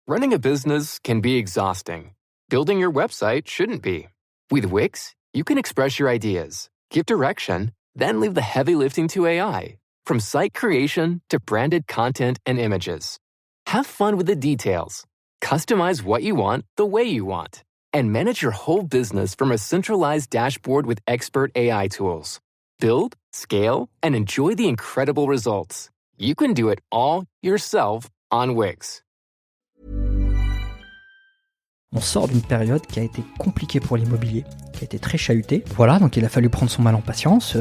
Running a business can be exhausting. Building your website shouldn't be. With Wix, you can express your ideas, give direction, then leave the heavy lifting to AI. From site creation to branded content and images. Have fun with the details. Customize what you want the way you want. And manage your whole business from a centralized dashboard with expert AI tools. Build, scale, and enjoy the incredible results. You can do it all yourself on Wix. On sort d'une période qui a été compliquée pour l'immobilier, qui a été très chahutée. Voilà, donc il a fallu prendre son mal en patience.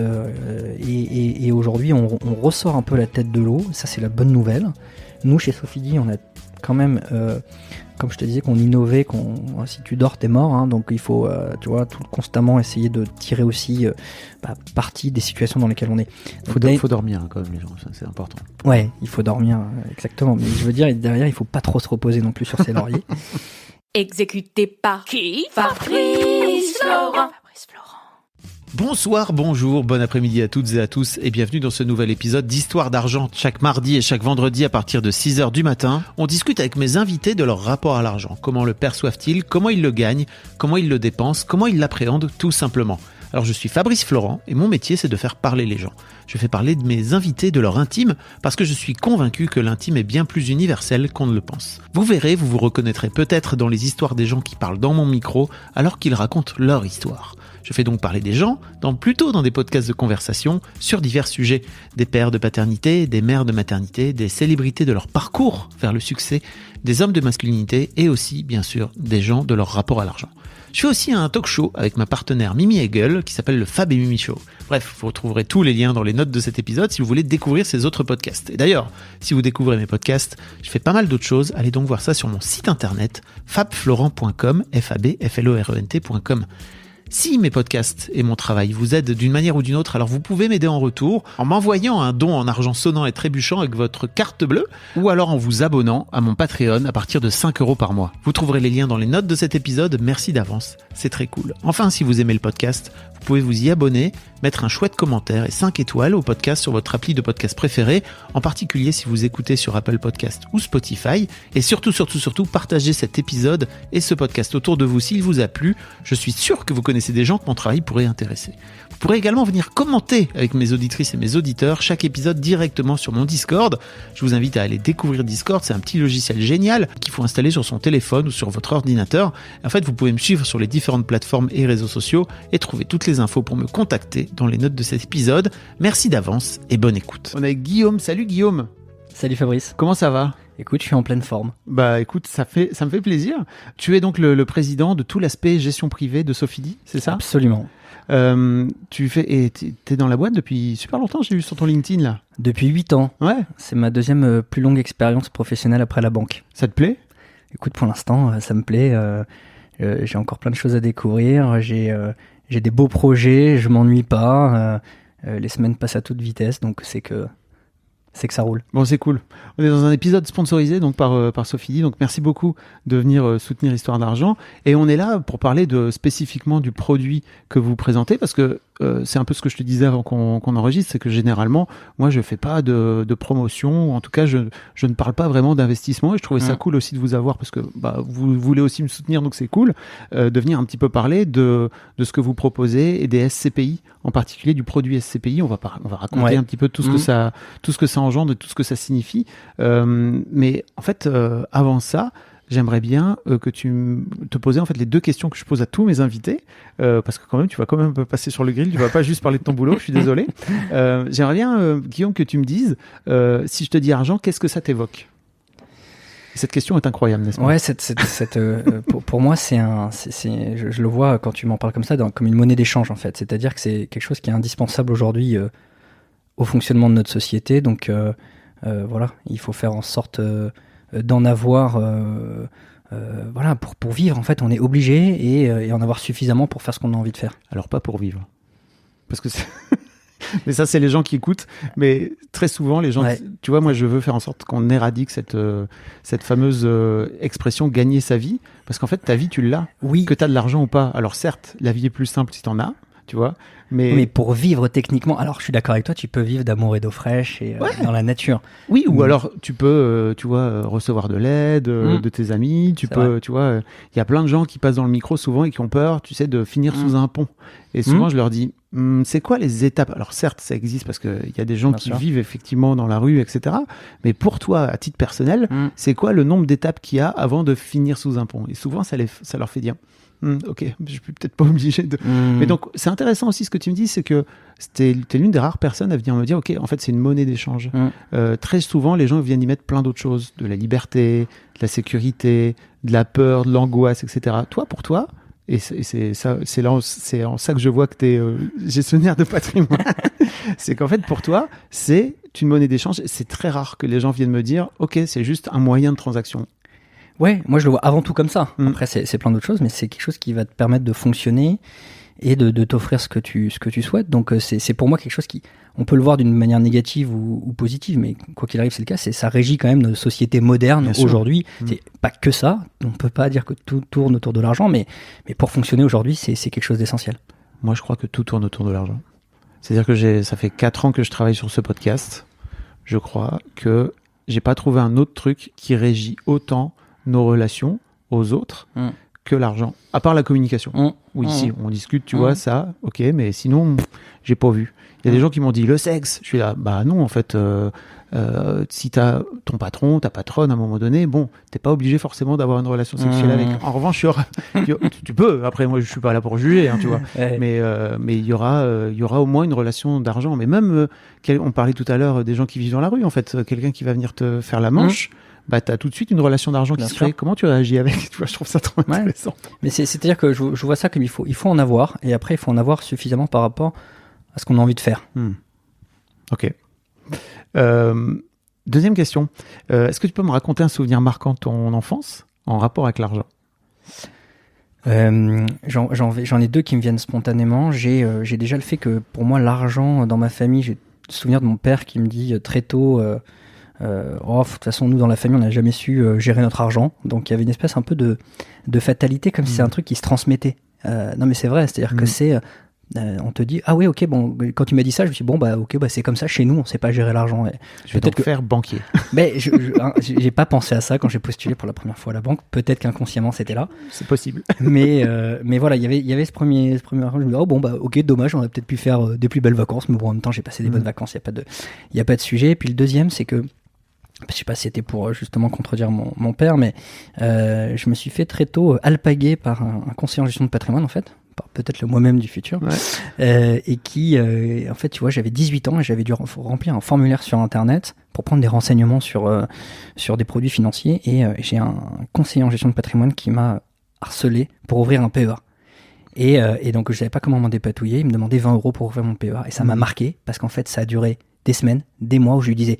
Et aujourd'hui, on ressort un peu la tête de l'eau. Ça, c'est la bonne nouvelle. Nous, chez Sofidy, on a quand même, comme je te disais, qu'on innovait, si tu dors, t'es mort. Hein, donc il faut, constamment essayer de tirer aussi parti des situations dans lesquelles on est. Faut dormir quand même, les gens, ça, c'est important. Ouais, il faut dormir, exactement. Mais je veux dire, derrière, il faut pas trop se reposer non plus sur ses lauriers. Exécuté par qui? Fabrice Florent. Bonsoir, bonjour, bon après-midi à toutes et à tous et bienvenue dans ce nouvel épisode d'Histoire d'argent. Chaque mardi et chaque vendredi à partir de 6h du matin, on discute avec mes invités de leur rapport à l'argent. Comment le perçoivent-ils? Comment ils le gagnent? Comment ils le dépensent? Comment ils l'appréhendent tout simplement? Alors je suis Fabrice Florent et mon métier c'est de faire parler les gens. Je fais parler de mes invités de leur intime parce que je suis convaincu que l'intime est bien plus universel qu'on ne le pense. Vous verrez, vous vous reconnaîtrez peut-être dans les histoires des gens qui parlent dans mon micro alors qu'ils racontent leur histoire. Je fais donc parler des gens, plutôt dans des podcasts de conversation sur divers sujets. Des pères de paternité, des mères de maternité, des célébrités de leur parcours vers le succès, des hommes de masculinité et aussi, bien sûr, des gens de leur rapport à l'argent. Je fais aussi un talk show avec ma partenaire Mimi Hegel qui s'appelle le Fab et Mimi Show. Bref, vous retrouverez tous les liens dans les notes de cet épisode si vous voulez découvrir ces autres podcasts. Et d'ailleurs, si vous découvrez mes podcasts, je fais pas mal d'autres choses. Allez donc voir ça sur mon site internet fabflorent.com, fabflorent.com. Si mes podcasts et mon travail vous aident d'une manière ou d'une autre, alors vous pouvez m'aider en retour en m'envoyant un don en argent sonnant et trébuchant avec votre carte bleue ou alors en vous abonnant à mon Patreon à partir de 5€ par mois. Vous trouverez les liens dans les notes de cet épisode. Merci d'avance, c'est très cool. Enfin, si vous aimez le podcast, vous pouvez vous y abonner, mettre un chouette commentaire et 5 étoiles au podcast sur votre appli de podcast préféré, en particulier si vous écoutez sur Apple Podcast ou Spotify. Et surtout, partagez cet épisode et ce podcast autour de vous s'il vous a plu. Je suis sûr que vous connaissez des gens que mon travail pourrait intéresser. Vous pourrez également venir commenter avec mes auditrices et mes auditeurs chaque épisode directement sur mon Discord. Je vous invite à aller découvrir Discord, c'est un petit logiciel génial qu'il faut installer sur son téléphone ou sur votre ordinateur. En fait, vous pouvez me suivre sur les différentes plateformes et réseaux sociaux et trouver toutes les infos pour me contacter dans les notes de cet épisode. Merci d'avance et bonne écoute. On est avec Guillaume. Salut Guillaume. Salut Fabrice. Comment ça va? Écoute, je suis en pleine forme. Bah écoute, ça me fait plaisir. Tu es donc le président de tout l'aspect gestion privée de Sofidy, c'est ça? Absolument. T'es dans la boîte depuis super longtemps, j'ai vu sur ton LinkedIn là. Depuis 8 ans. Ouais. C'est ma deuxième plus longue expérience professionnelle après la banque. Ça te plaît? Écoute, pour l'instant, ça me plaît. J'ai encore plein de choses à découvrir. J'ai des beaux projets, je m'ennuie pas. Les semaines passent à toute vitesse, donc c'est que ça roule. Bon, c'est cool. On est dans un épisode sponsorisé donc par Sofidy, donc merci beaucoup de venir soutenir Histoire d'argent. Et on est là pour parler spécifiquement du produit que vous présentez, parce que c'est un peu ce que je te disais avant qu'on enregistre, c'est que généralement, moi, je fais pas de promotion, ou en tout cas, je ne parle pas vraiment d'investissement. Et je trouvais ça cool aussi de vous avoir, parce que vous voulez aussi me soutenir, donc c'est cool de venir un petit peu parler de ce que vous proposez et des SCPI, en particulier du produit SCPI. On va raconter un petit peu tout ce que ça engendre et tout ce que ça signifie. Mais en fait, avant ça, j'aimerais bien que tu te posais en fait les deux questions que je pose à tous mes invités, parce que quand même tu vas quand même un peu passer sur le grill, tu vas pas juste parler de ton boulot, je suis désolé. J'aimerais bien, Guillaume, que tu me dises, si je te dis argent, qu'est-ce que ça t'évoque? Cette question est incroyable, n'est-ce pas? Ouais, pour moi, je le vois quand tu m'en parles comme ça, comme une monnaie d'échange en fait. C'est-à-dire que c'est quelque chose qui est indispensable aujourd'hui au fonctionnement de notre société. Donc voilà, il faut faire en sorte d'en avoir, voilà, pour vivre. En fait, on est obligé et en avoir suffisamment pour faire ce qu'on a envie de faire. Alors pas pour vivre, parce que mais ça, c'est les gens qui écoutent. Mais très souvent, les gens, ouais. Tu vois, moi, je veux faire en sorte qu'on éradique cette fameuse expression gagner sa vie. Parce qu'en fait, ta vie, tu l'as. Oui. Que tu as de l'argent ou pas. Alors certes, la vie est plus simple si tu en as. tu vois. Mais pour vivre techniquement, alors je suis d'accord avec toi, tu peux vivre d'amour et d'eau fraîche et dans la nature. Oui, ou alors tu peux, tu vois, recevoir de l'aide de tes amis. Tu peux, tu vois, il y a plein de gens qui passent dans le micro souvent et qui ont peur, tu sais, de finir sous un pont. Et souvent, je leur dis, c'est quoi les étapes? Alors certes, ça existe parce qu'il y a des gens qui vivent effectivement dans la rue, etc. Mais pour toi, à titre personnel, c'est quoi le nombre d'étapes qu'il y a avant de finir sous un pont? Et souvent, ça leur fait dire, ok, je suis peut-être pas obligé de... Mais donc, c'est intéressant aussi ce que tu me dis, c'est que t'es l'une des rares personnes à venir me dire, ok, en fait, c'est une monnaie d'échange. Très souvent, les gens viennent y mettre plein d'autres choses, de la liberté, de la sécurité, de la peur, de l'angoisse, etc. Toi, pour toi, et c'est en ça que je vois que tu es gestionnaire de patrimoine, c'est qu'en fait, pour toi, c'est une monnaie d'échange. C'est très rare que les gens viennent me dire, ok, c'est juste un moyen de transaction. Ouais, moi je le vois avant tout comme ça. Après, c'est plein d'autres choses, mais c'est quelque chose qui va te permettre de fonctionner et de t'offrir ce que tu souhaites. Donc c'est pour moi quelque chose qui, on peut le voir d'une manière négative ou positive, mais quoi qu'il arrive, c'est le cas. Ça régit quand même nos sociétés modernes aujourd'hui. C'est pas que ça. On peut pas dire que tout tourne autour de l'argent, mais pour fonctionner aujourd'hui, c'est quelque chose d'essentiel. Moi, je crois que tout tourne autour de l'argent. C'est-à-dire que ça fait 4 ans que je travaille sur ce podcast. Je crois que j'ai pas trouvé un autre truc qui régit autant nos relations aux autres que l'argent, à part la communication. Oui, si on discute, tu vois, ça, ok, mais sinon, j'ai pas vu. Il y a des gens qui m'ont dit le sexe. Je suis là, bah non, en fait, si t'as ton patron, ta patronne, à un moment donné, bon, t'es pas obligé forcément d'avoir une relation sexuelle avec. En revanche, tu peux. Après, moi, je suis pas là pour juger, hein, tu vois. Mais il y aura au moins une relation d'argent. Mais même, on parlait tout à l'heure des gens qui vivent dans la rue, en fait, quelqu'un qui va venir te faire la manche. Bah, t'as tout de suite une relation d'argent qui se crée. Comment tu réagis avec? Tu vois, je trouve ça trop intéressant. Mais c'est-à-dire que je vois ça comme il faut en avoir, et après, il faut en avoir suffisamment par rapport à ce qu'on a envie de faire. Ok. Deuxième question. Est-ce que tu peux me raconter un souvenir marquant de ton enfance en rapport avec l'argent? J'en ai deux qui me viennent spontanément. J'ai déjà le fait que, pour moi, l'argent dans ma famille, j'ai le souvenir de mon père qui me dit très tôt... de toute façon, nous dans la famille, on n'a jamais su gérer notre argent, donc il y avait une espèce un peu de fatalité, comme si c'est un truc qui se transmettait. Non, mais c'est vrai, c'est-à-dire que c'est on te dit ah oui, ok, bon, quand tu m'as dit ça, je me suis dit bon bah ok, bah c'est comme ça chez nous, on sait pas gérer l'argent. Je vais donc faire banquier. Mais j'ai pas pensé à ça quand j'ai postulé pour la première fois à la banque. Peut-être qu'inconsciemment c'était là. C'est possible. Mais voilà, il y avait ce premier argent. Je me dis oh bon bah ok, dommage, on aurait peut-être pu faire des plus belles vacances, mais bon en même temps j'ai passé des bonnes vacances, il y a pas de sujet. Et puis le deuxième, c'est que je sais pas si c'était pour justement contredire mon père, mais je me suis fait très tôt alpaguer par un conseiller en gestion de patrimoine, en fait, peut-être le moi-même du futur, et qui, en fait, tu vois, j'avais 18 ans et j'avais dû remplir un formulaire sur Internet pour prendre des renseignements sur des produits financiers, et j'ai un conseiller en gestion de patrimoine qui m'a harcelé pour ouvrir un PEA. Et donc, je savais pas comment m'en dépatouiller. Il me demandait 20 € pour ouvrir mon PEA, et ça m'a marqué, parce qu'en fait, ça a duré des semaines, des mois, où je lui disais...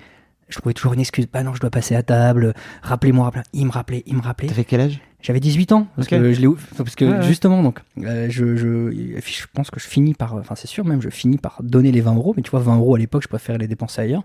Je trouvais toujours une excuse. Bah non, je dois passer à table. Rappelez-moi. Il me rappelait. T'avais quel âge? J'avais 18 ans. Parce que justement, donc, je pense que je finis par, enfin, c'est sûr même, je finis par donner les 20 €. Mais tu vois, 20 € à l'époque, je préférais les dépenser ailleurs.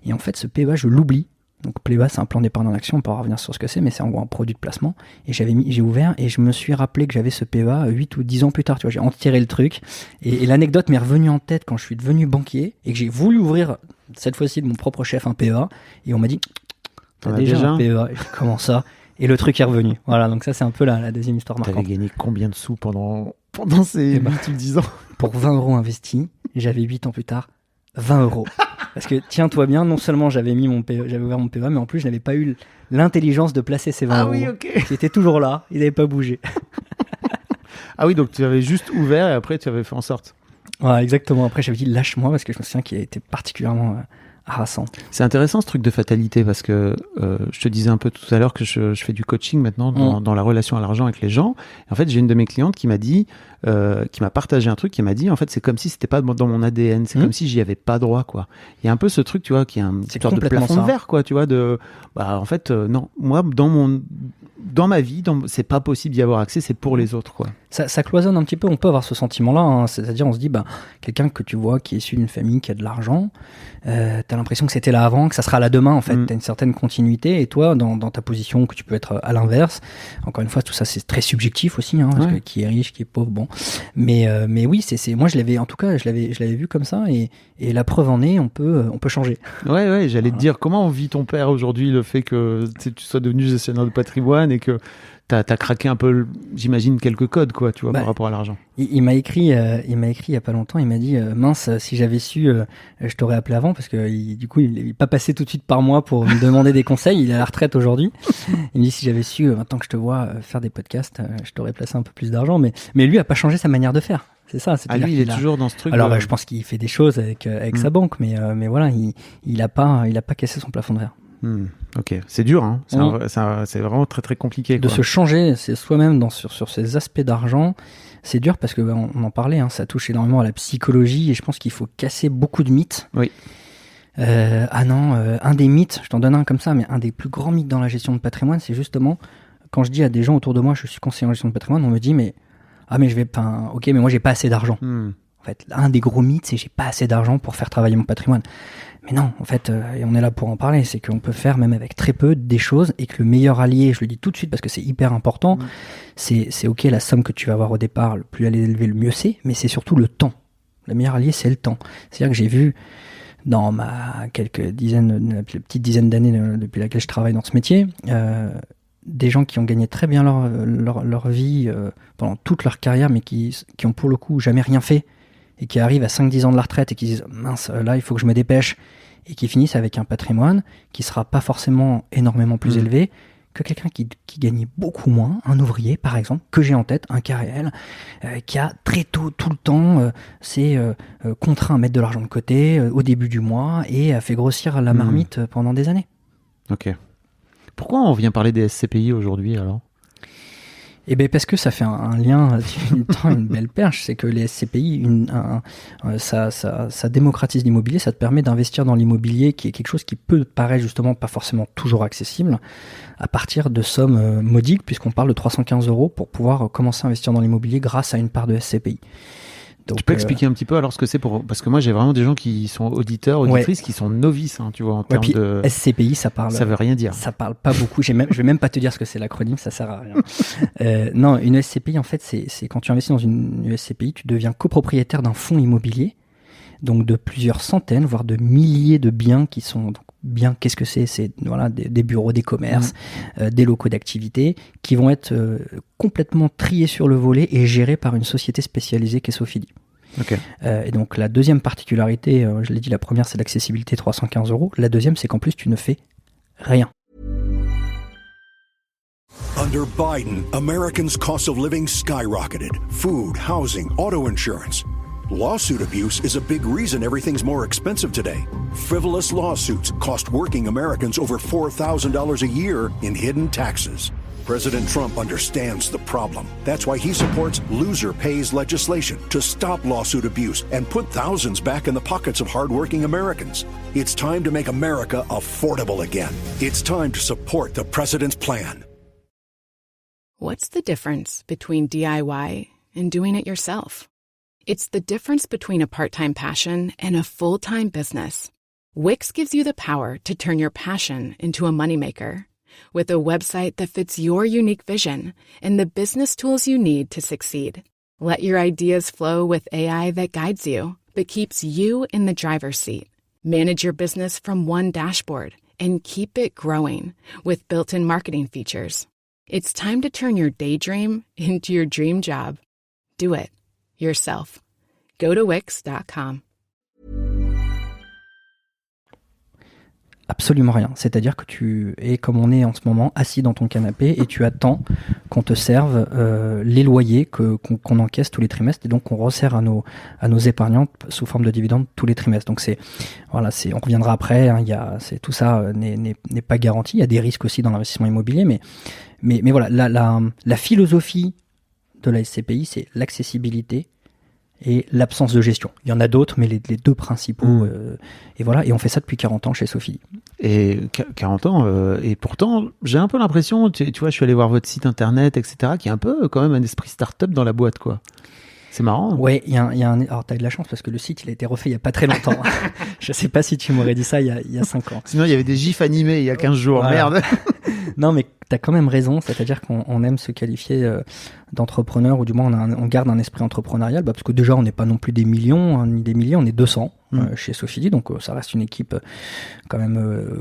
Et en fait, ce PEA, je l'oublie. Donc, PEA, c'est un plan d'épargne en action. On pourra revenir sur ce que c'est, mais c'est en gros un produit de placement. Et j'ai ouvert et je me suis rappelé que j'avais ce PEA 8 ou 10 ans plus tard. Tu vois, j'ai enterré le truc. Et l'anecdote m'est revenue en tête quand je suis devenu banquier et que j'ai voulu ouvrir cette fois-ci de mon propre chef un PEA, et on m'a dit t'as déjà un PEA? Et comment ça? Et le truc est revenu. Voilà, donc ça c'est un peu la deuxième histoire marquante. T'avais gagné combien de sous pendant ces 10 ans? Pour 20 € investis, j'avais 8 ans plus tard 20 €. Parce que tiens-toi bien, non seulement j'avais ouvert mon PEA, mais en plus je n'avais pas eu l'intelligence de placer ces 20 €. Oui, ok. Qui étaient toujours là, ils n'avaient pas bougé. Ah oui, donc tu avais juste ouvert et après tu avais fait en sorte. Voilà, exactement. Après, j'avais dit lâche-moi, parce que je me souviens qu'il a été particulièrement harassant. C'est intéressant ce truc de fatalité, parce que je te disais un peu tout à l'heure que je fais du coaching maintenant dans la relation à l'argent avec les gens. Et en fait, j'ai une de mes clientes qui m'a dit, qui m'a partagé un truc, qui m'a dit, en fait, c'est comme si c'était pas dans mon ADN, c'est comme si j'y avais pas droit, quoi. Il y a un peu ce truc, tu vois, qui est une sorte de plafond de verre, quoi, tu vois, en fait, non, moi, dans ma vie, c'est pas possible d'y avoir accès, c'est pour les autres, quoi. Ça cloisonne un petit peu, on peut avoir ce sentiment-là, hein. C'est-à-dire on se dit, quelqu'un que tu vois qui est issu d'une famille qui a de l'argent, t'as l'impression que c'était là avant, que ça sera là demain, en fait. T'as une certaine continuité, et toi, dans ta position, que tu peux être à l'inverse, encore une fois, tout ça c'est très subjectif aussi, hein, parce que qui est riche, qui est pauvre, bon. Mais oui, moi je l'avais vu comme ça, et la preuve en est, on peut changer. Ouais, j'allais te dire, comment vit ton père aujourd'hui, le fait que tu sois devenu gestionnaire de patrimoine et que t'as craqué un peu, j'imagine, quelques codes, quoi, tu vois, par rapport à l'argent. Il m'a écrit il y a pas longtemps, il m'a dit mince, si j'avais su, je t'aurais appelé avant, parce que du coup il est pas passé tout de suite par moi pour me demander des conseils, il est à la retraite aujourd'hui. Il me dit, si j'avais su, maintenant que je te vois faire des podcasts, je t'aurais placé un peu plus d'argent, mais lui a pas changé sa manière de faire. C'est ça. Lui, il est toujours dans ce truc. Alors, je pense qu'il fait des choses avec sa banque, mais voilà, il a pas cassé son plafond de verre. Ok, c'est dur, hein. C'est vraiment très très compliqué, de quoi. se changer soi-même sur ces aspects d'argent. C'est dur parce que on en parlait, hein, ça touche énormément à la psychologie, et je pense qu'il faut casser beaucoup de mythes. Oui. Un des mythes, je t'en donne un comme ça, mais un des plus grands mythes dans la gestion de patrimoine, c'est justement quand je dis à des gens autour de moi, je suis conseiller en gestion de patrimoine, on me dit mais moi j'ai pas assez d'argent. En fait, un des gros mythes, c'est j'ai pas assez d'argent pour faire travailler mon patrimoine. Mais non, en fait, et on est là pour en parler, c'est qu'on peut faire même avec très peu des choses, et que le meilleur allié, je le dis tout de suite parce que c'est hyper important, c'est ok, la somme que tu vas avoir au départ, le plus elle est élevée, le mieux c'est, mais c'est surtout le temps. Le meilleur allié, c'est le temps. C'est-à-dire que j'ai vu dans ma petite dizaine d'années depuis laquelle je travaille dans ce métier, des gens qui ont gagné très bien leur vie pendant toute leur carrière, mais qui ont pour le coup jamais rien fait, et qui arrivent à 5-10 ans de la retraite et qui disent mince, là il faut que je me dépêche, et qui finissent avec un patrimoine qui sera pas forcément énormément plus élevé que quelqu'un qui gagnait beaucoup moins, un ouvrier par exemple, que j'ai en tête, un cas réel, qui a très tôt, tout le temps, s'est contraint à mettre de l'argent de côté au début du mois, et a fait grossir la marmite pendant des années. Ok. Pourquoi on vient parler des SCPI aujourd'hui, alors ? Eh bien, parce que ça fait un lien, une belle perche, c'est que les SCPI, ça démocratise l'immobilier, ça te permet d'investir dans l'immobilier, qui est quelque chose qui peut paraître justement pas forcément toujours accessible, à partir de sommes modiques, puisqu'on parle de 315 € pour pouvoir commencer à investir dans l'immobilier grâce à une part de SCPI. Donc, tu peux expliquer un petit peu alors ce que c'est parce que moi j'ai vraiment des gens qui sont auditeurs, auditrices, qui sont novices, hein, tu vois, en termes de SCPI, ça veut rien dire. Ça parle pas beaucoup. Je vais même pas te dire ce que c'est l'acronyme, ça sert à rien. Non, une SCPI en fait, c'est quand tu investis dans une SCPI, tu deviens copropriétaire d'un fonds immobilier, donc de plusieurs centaines, voire de milliers de biens qui sont bien. Qu'est-ce que c'est ? C'est voilà des bureaux, des commerces, des locaux d'activité qui vont être complètement triés sur le volet et gérés par une société spécialisée qu'est Sofidy. Okay. Et donc la deuxième particularité, je l'ai dit, la première c'est l'accessibilité 315 €. La deuxième c'est qu'en plus tu ne fais rien. Under Biden, Americans' cost of living skyrocketed. Food, housing, auto insurance. Lawsuit abuse is a big reason everything's more expensive today. Frivolous lawsuits cost working Americans over $4,000 a year in hidden taxes. President Trump understands the problem. That's why he supports loser pays legislation to stop lawsuit abuse and put thousands back in the pockets of hardworking Americans. It's time to make America affordable again. It's time to support the president's plan. What's the difference between DIY and doing it yourself? It's the difference between a part-time passion and a full-time business. Wix gives you the power to turn your passion into a moneymaker. With a website that fits your unique vision and the business tools you need to succeed. Let your ideas flow with AI that guides you, but keeps you in the driver's seat. Manage your business from one dashboard and keep it growing with built-in marketing features. It's time to turn your daydream into your dream job. Do it yourself. Go to Wix.com. Absolument rien. C'est-à-dire que tu es, comme on est en ce moment, assis dans ton canapé et tu attends qu'on te serve les loyers qu'on encaisse tous les trimestres, et donc qu'on resserre à nos épargnants sous forme de dividendes tous les trimestres. Donc on reviendra après. Hein, tout ça n'est pas garanti. Il y a des risques aussi dans l'investissement immobilier, mais voilà, la philosophie de la SCPI, c'est l'accessibilité et l'absence de gestion. Il y en a d'autres, mais les deux principaux. Et voilà, et on fait ça depuis 40 ans chez Sofidy. Et 40 ans, et pourtant, j'ai un peu l'impression, tu vois, je suis allé voir votre site internet, etc., qu'il y a un peu quand même un esprit start-up dans la boîte, quoi. C'est marrant. Ouais, il y a alors t'as eu de la chance parce que le site il a été refait il y a pas très longtemps. Je sais pas si tu m'aurais dit ça il y a 5 ans. Sinon, il y avait des gifs animés il y a 15 jours. Voilà. Merde. Non, mais t'as quand même raison, c'est-à-dire qu'on aime se qualifier d'entrepreneur, ou du moins on garde un esprit entrepreneurial, parce que déjà on n'est pas non plus des millions, hein, ni des milliers, on est 200 chez Sofidi, donc ça reste une équipe quand même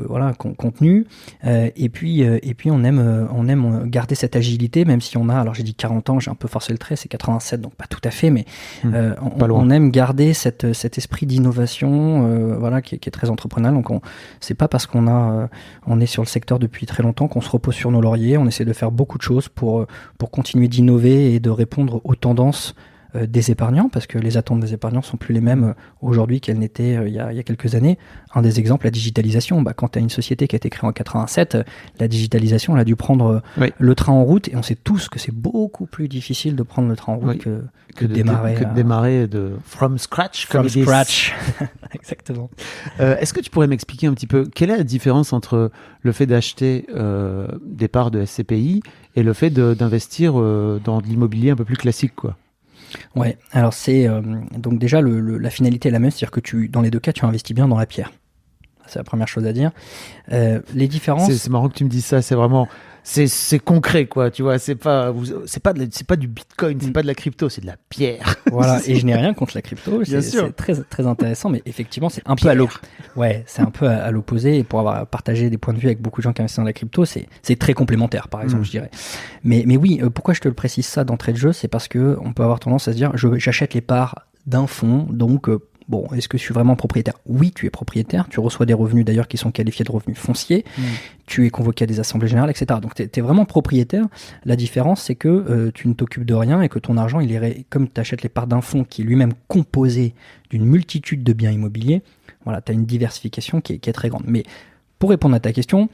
contenue. Et puis on aime garder cette agilité, même si on a, alors j'ai dit 40 ans, j'ai un peu forcé le trait, c'est 87, donc pas tout à fait, mais on aime garder cet esprit d'innovation, voilà, qui est très entrepreneurial. Donc c'est pas parce qu'on est sur le secteur depuis très longtemps qu'on se repose sur nos lauriers. On essaie de faire beaucoup de choses pour continuer d'innover et de répondre aux tendances des épargnants, parce que les attentes des épargnants sont plus les mêmes aujourd'hui qu'elles n'étaient il y a quelques années. Un des exemples, la digitalisation. Quand tu as une société qui a été créée en 87, la digitalisation, elle a dû prendre le train en route, et on sait tous que c'est beaucoup plus difficile de prendre le train en route que de démarrer. Que de démarrer from scratch. From scratch. Exactement. Est-ce que tu pourrais m'expliquer un petit peu quelle est la différence entre le fait d'acheter des parts de SCPI et le fait d'investir dans de l'immobilier un peu plus classique, quoi? Ouais, alors c'est donc déjà la finalité est la même, c'est-à-dire que dans les deux cas tu investis bien dans la pierre. C'est la première chose à dire. Les différences. C'est marrant que tu me dises ça. C'est vraiment c'est concret, quoi. Tu vois, c'est pas du Bitcoin, c'est pas de la crypto, c'est de la pierre. Voilà. Et je n'ai rien contre la crypto. C'est très très intéressant, mais effectivement c'est un peu à l'opposé. Et pour avoir partagé des points de vue avec beaucoup de gens qui investissent dans la crypto, c'est très complémentaire, par exemple, je dirais. Mais oui, pourquoi je te le précise ça d'entrée de jeu, c'est parce que on peut avoir tendance à se dire, j'achète les parts d'un fonds, donc bon, est-ce que je suis vraiment propriétaire ? Oui, tu es propriétaire, tu reçois des revenus d'ailleurs qui sont qualifiés de revenus fonciers, tu es convoqué à des assemblées générales, etc. Donc tu es vraiment propriétaire. La différence, c'est que tu ne t'occupes de rien et que ton argent, comme tu achètes les parts d'un fonds qui est lui-même composé d'une multitude de biens immobiliers, voilà, tu as une diversification qui est très grande. Mais pour répondre à ta question,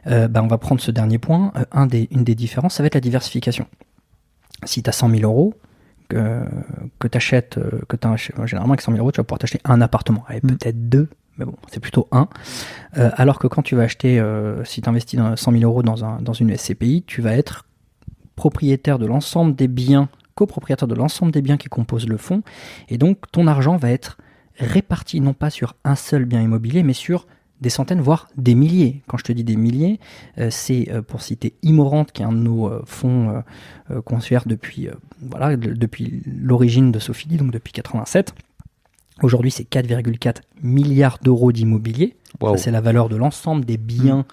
on va prendre ce dernier point. Une des différences, ça va être la diversification. Si tu as 100 000 euros, que tu achètes, généralement avec 100 000 euros, tu vas pouvoir t'acheter un appartement, peut-être deux, mais bon, c'est plutôt un. Alors que quand tu vas acheter, si tu investis 100 000 euros dans une SCPI, tu vas être propriétaire de l'ensemble des biens, copropriétaire de l'ensemble des biens qui composent le fonds, et donc ton argent va être réparti non pas sur un seul bien immobilier, mais sur des centaines, voire des milliers. Quand je te dis des milliers, c'est pour citer Immorente, qui est un de nos fonds qu'on gère depuis l'origine de Sofidi, donc depuis 87. Aujourd'hui, c'est 4,4 milliards d'euros d'immobilier. Wow. Ça, c'est la valeur de l'ensemble des biens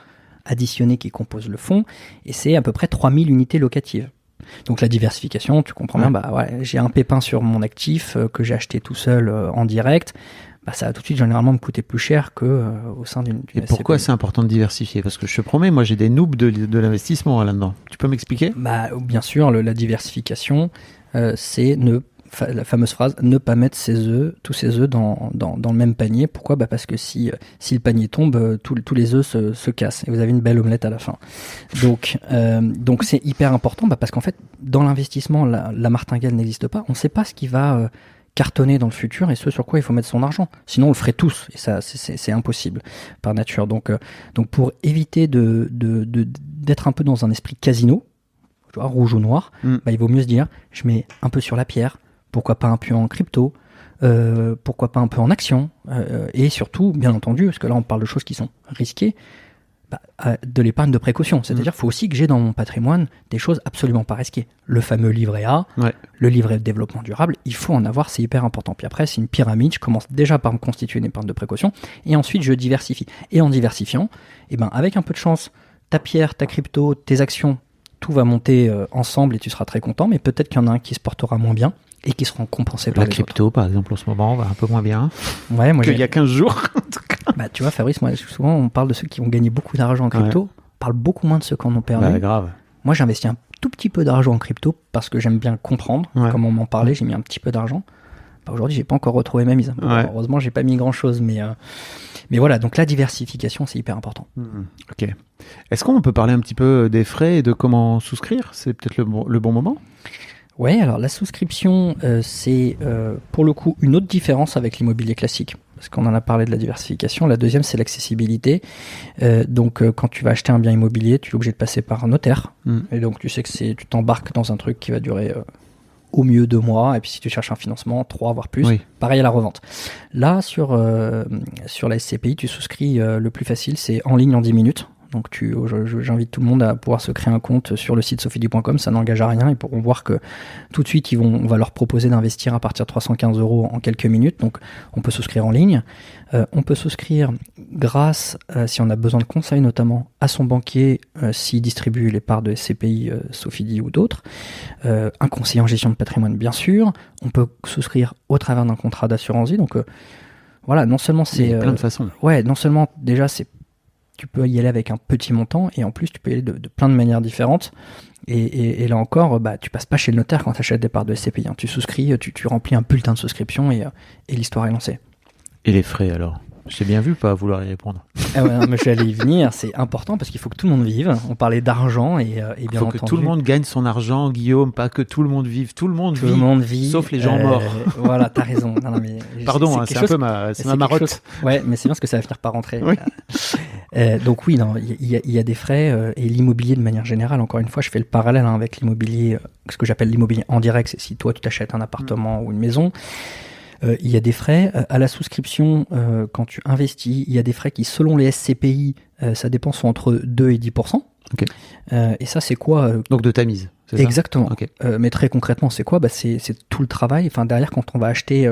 additionnés qui composent le fonds. Et c'est à peu près 3000 unités locatives. Donc la diversification, tu comprends bien, j'ai un pépin sur mon actif que j'ai acheté tout seul en direct. Ça va tout de suite généralement me coûter plus cher qu'au sein d'une Et pourquoi c'est important de diversifier ? Parce que je te promets, moi j'ai des noobs de l'investissement là-dedans. Tu peux m'expliquer ? Bien sûr, la diversification, c'est la fameuse phrase, ne pas mettre tous ses œufs dans le même panier. Pourquoi ? Parce que si le panier tombe, tous les œufs se cassent et vous avez une belle omelette à la fin. Donc c'est hyper important parce qu'en fait, dans l'investissement, la martingale n'existe pas. On ne sait pas ce qui va cartonner dans le futur et ce sur quoi il faut mettre son argent. Sinon, on le ferait tous et ça, c'est impossible par nature. Donc pour éviter d'être un peu dans un esprit casino, tu vois, rouge ou noir, il vaut mieux se dire, je mets un peu sur la pierre, pourquoi pas un peu en crypto, pourquoi pas un peu en action, et surtout, bien entendu, parce que là on parle de choses qui sont risquées, de l'épargne de précaution. C'est-à-dire qu'il faut aussi que j'ai dans mon patrimoine des choses absolument pas risquées. Le fameux livret A, le livret de développement durable, il faut en avoir, c'est hyper important. Puis après, c'est une pyramide, je commence déjà par me constituer une épargne de précaution, et ensuite je diversifie. Et en diversifiant, avec un peu de chance, ta pierre, ta crypto, tes actions, tout va monter ensemble et tu seras très content, mais peut-être qu'il y en a un qui se portera moins bien et qui seront compensés par les autres. La crypto, par exemple, en ce moment, va un peu moins bien qu'il y a 15 jours. En tout cas. Tu vois, Fabrice, moi, souvent, on parle de ceux qui ont gagné beaucoup d'argent en crypto, on parle beaucoup moins de ceux qui en ont perdu. Grave. Moi, j'ai investi un tout petit peu d'argent en crypto parce que j'aime bien comprendre comment m'en parler. J'ai mis un petit peu d'argent. Aujourd'hui, j'ai pas encore retrouvé ma mise. Heureusement, j'ai pas mis grand-chose, mais voilà. Donc, la diversification, c'est hyper important. Ok. Est-ce qu'on peut parler un petit peu des frais et de comment souscrire ? C'est peut-être le bon moment ? Ouais, alors la souscription, c'est pour le coup une autre différence avec l'immobilier classique. parce qu'on en a parlé de la diversification. La deuxième, c'est l'accessibilité. Donc, quand tu vas acheter un bien immobilier, tu es obligé de passer par un notaire. Et donc, tu sais que tu t'embarques dans un truc qui va durer au mieux 2 mois. Et puis, si tu cherches un financement, 3, voire plus. Oui. Pareil à la revente. Là, sur la SCPI, tu souscris, le plus facile, c'est en ligne en 10 minutes. Donc j'invite tout le monde à pouvoir se créer un compte sur le site sophidi.com, ça n'engage à rien, ils pourront voir que tout de suite on va leur proposer d'investir à partir de 315 € en quelques minutes, donc on peut souscrire en ligne, on peut souscrire grâce, si on a besoin de conseils notamment, à son banquier s'il distribue les parts de SCPI, Sophidi ou d'autres, un conseiller en gestion de patrimoine bien sûr, on peut souscrire au travers d'un contrat d'assurance vie, donc voilà, non seulement c'est... Il y a plein de façons. Ouais, non seulement déjà tu peux y aller avec un petit montant et en plus tu peux y aller de plein de manières différentes et là encore tu passes pas chez le notaire quand tu achètes des parts de SCPI, hein. Tu souscris, tu remplis un bulletin de souscription et l'histoire est lancée. Et les frais alors? J'ai bien vu pas vouloir y répondre. Ah ouais, non, mais je vais aller y venir, c'est important parce qu'il faut que tout le monde vive. On parlait d'argent et bien entendu. Il faut que tout le monde gagne son argent, Guillaume, pas que tout le monde vive. Tout le monde vit, sauf les gens morts. Voilà, t'as raison. Non, mais pardon, c'est un peu ma marotte. Ouais, mais c'est bien parce que ça va finir par rentrer. Oui. Donc oui, il y a des frais et l'immobilier de manière générale. Encore une fois, je fais le parallèle avec l'immobilier, ce que j'appelle l'immobilier en direct. C'est si toi tu t'achètes un appartement ou une maison. Il y a des frais à la souscription quand tu investis. Il y a des frais qui, selon les SCPI, ça dépend soit entre 2 et 10%. Okay. Et ça, c'est quoi Donc de ta mise. C'est exactement. Ça, okay. Mais très concrètement, c'est quoi ? C'est tout le travail. Enfin, derrière, quand on va acheter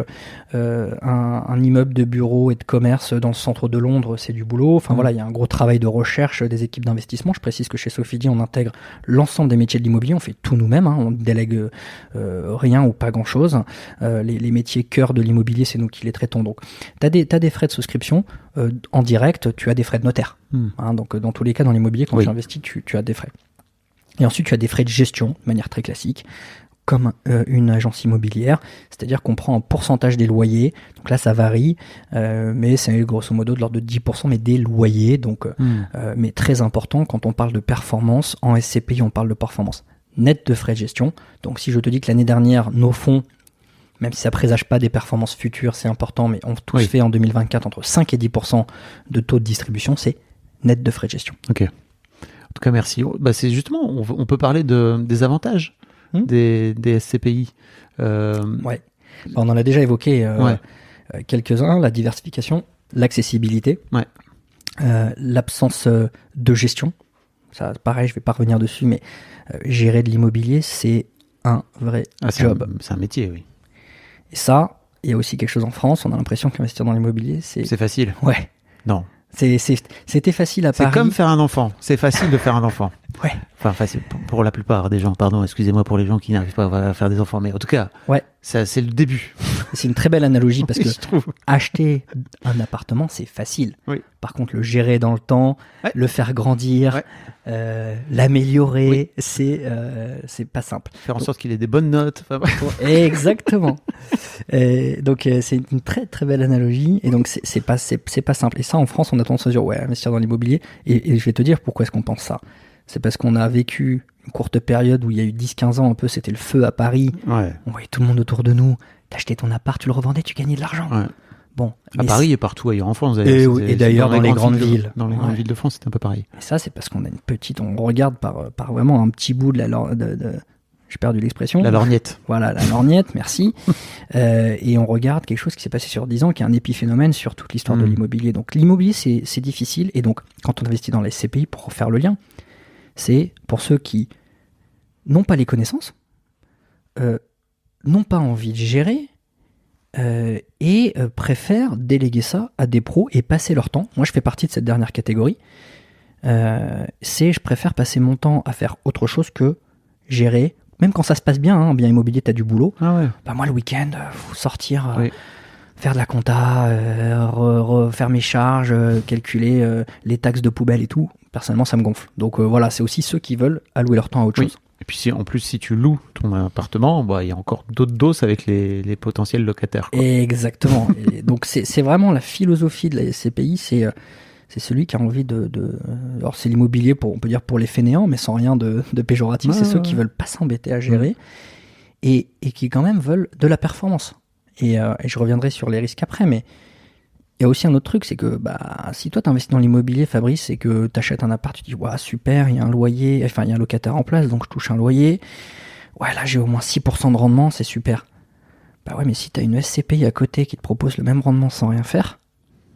un immeuble de bureau et de commerce dans le centre de Londres, c'est du boulot. Enfin voilà, il y a un gros travail de recherche des équipes d'investissement. Je précise que chez Sophidi, on intègre l'ensemble des métiers de l'immobilier. On fait tout nous-mêmes. On délègue rien ou pas grand-chose. Les métiers cœur de l'immobilier, c'est nous qui les traitons. Donc, t'as des frais de souscription en direct. Tu as des frais de notaire. Donc, dans tous les cas, dans l'immobilier, quand tu investis, tu as des frais. Et ensuite, tu as des frais de gestion, de manière très classique, comme une agence immobilière, c'est-à-dire qu'on prend un pourcentage des loyers. Donc là, ça varie, mais c'est grosso modo de l'ordre de 10%, mais des loyers. Donc, mais très important, quand on parle de performance, en SCPI, on parle de performance nette de frais de gestion. Donc si je te dis que l'année dernière, nos fonds, même si ça présage pas des performances futures, c'est important, mais on tous fait en 2024 entre 5 et 10% de taux de distribution, c'est net de frais de gestion. Ok. En tout cas, merci. C'est justement, on peut parler des avantages des SCPI. Ouais. On en a déjà évoqué quelques-uns, la diversification, l'accessibilité, l'absence de gestion. Ça, pareil, je vais pas revenir dessus, mais gérer de l'immobilier, c'est un vrai job. C'est un métier, oui. Et ça, il y a aussi quelque chose en France, on a l'impression qu'investir dans l'immobilier, c'est facile. Ouais. Non. C'était facile à Paris. C'est comme faire un enfant. C'est facile de faire un enfant. Ouais. Enfin, facile pour la plupart des gens. Pardon, excusez-moi pour les gens qui n'arrivent pas à faire des enfants. Mais en tout cas, c'est le début. C'est une très belle analogie parce que acheter un appartement, c'est facile. Oui. Par contre, le gérer dans le temps, le faire grandir, l'améliorer, c'est pas simple. Faire en sorte qu'il ait des bonnes notes. Exactement. Donc, c'est une très très belle analogie. Et donc, c'est pas simple. Et ça, en France, on a tendance à dire, investir dans l'immobilier. Et je vais te dire pourquoi est-ce qu'on pense ça. C'est parce qu'on a vécu une courte période où il y a eu 10-15 ans, un peu, c'était le feu à Paris. Ouais. On voyait tout le monde autour de nous. T'achetais ton appart, tu le revendais, tu gagnais de l'argent. Ouais. Bon, à Paris et partout ailleurs en France. Et d'ailleurs dans les grandes villes. Dans les grandes villes de France, c'est un peu pareil. Et ça, c'est parce qu'on a une petite, on regarde par vraiment un petit bout de j'ai perdu l'expression. La lorgnette. Voilà, la lorgnette, merci. Et on regarde quelque chose qui s'est passé sur 10 ans, qui est un épiphénomène sur toute l'histoire de l'immobilier. Donc l'immobilier, c'est difficile. Et donc, quand on investit dans les SCPI, pour refaire le lien, c'est pour ceux qui n'ont pas les connaissances, n'ont pas envie de gérer, et préfèrent déléguer ça à des pros et passer leur temps. Moi, je fais partie de cette dernière catégorie. Je préfère passer mon temps à faire autre chose que gérer. Même quand ça se passe bien, bien immobilier, t'as du boulot. Moi, le week-end, faut sortir, faire de la compta, refaire mes charges, calculer les taxes de poubelle et tout. Personnellement, ça me gonfle. Donc voilà, c'est aussi ceux qui veulent allouer leur temps à autre chose. Et puis en plus, si tu loues ton appartement, il y a encore d'autres doses avec les potentiels locataires. Quoi. Exactement. Et donc c'est vraiment la philosophie de la SCPI, c'est celui qui a envie alors c'est l'immobilier, on peut dire pour les fainéants, mais sans rien de péjoratif, c'est ceux qui veulent pas s'embêter à gérer et qui quand même veulent de la performance. Et je reviendrai sur les risques après, mais Il y a aussi un autre truc, c'est que si toi t'investis dans l'immobilier, Fabrice, et que t'achètes un appart, tu te dis super, il y a un loyer, enfin il y a un locataire en place, donc je touche un loyer. Ouais, là j'ai au moins 6% de rendement, c'est super. Bah ouais, mais si t'as une SCPI à côté qui te propose le même rendement sans rien faire,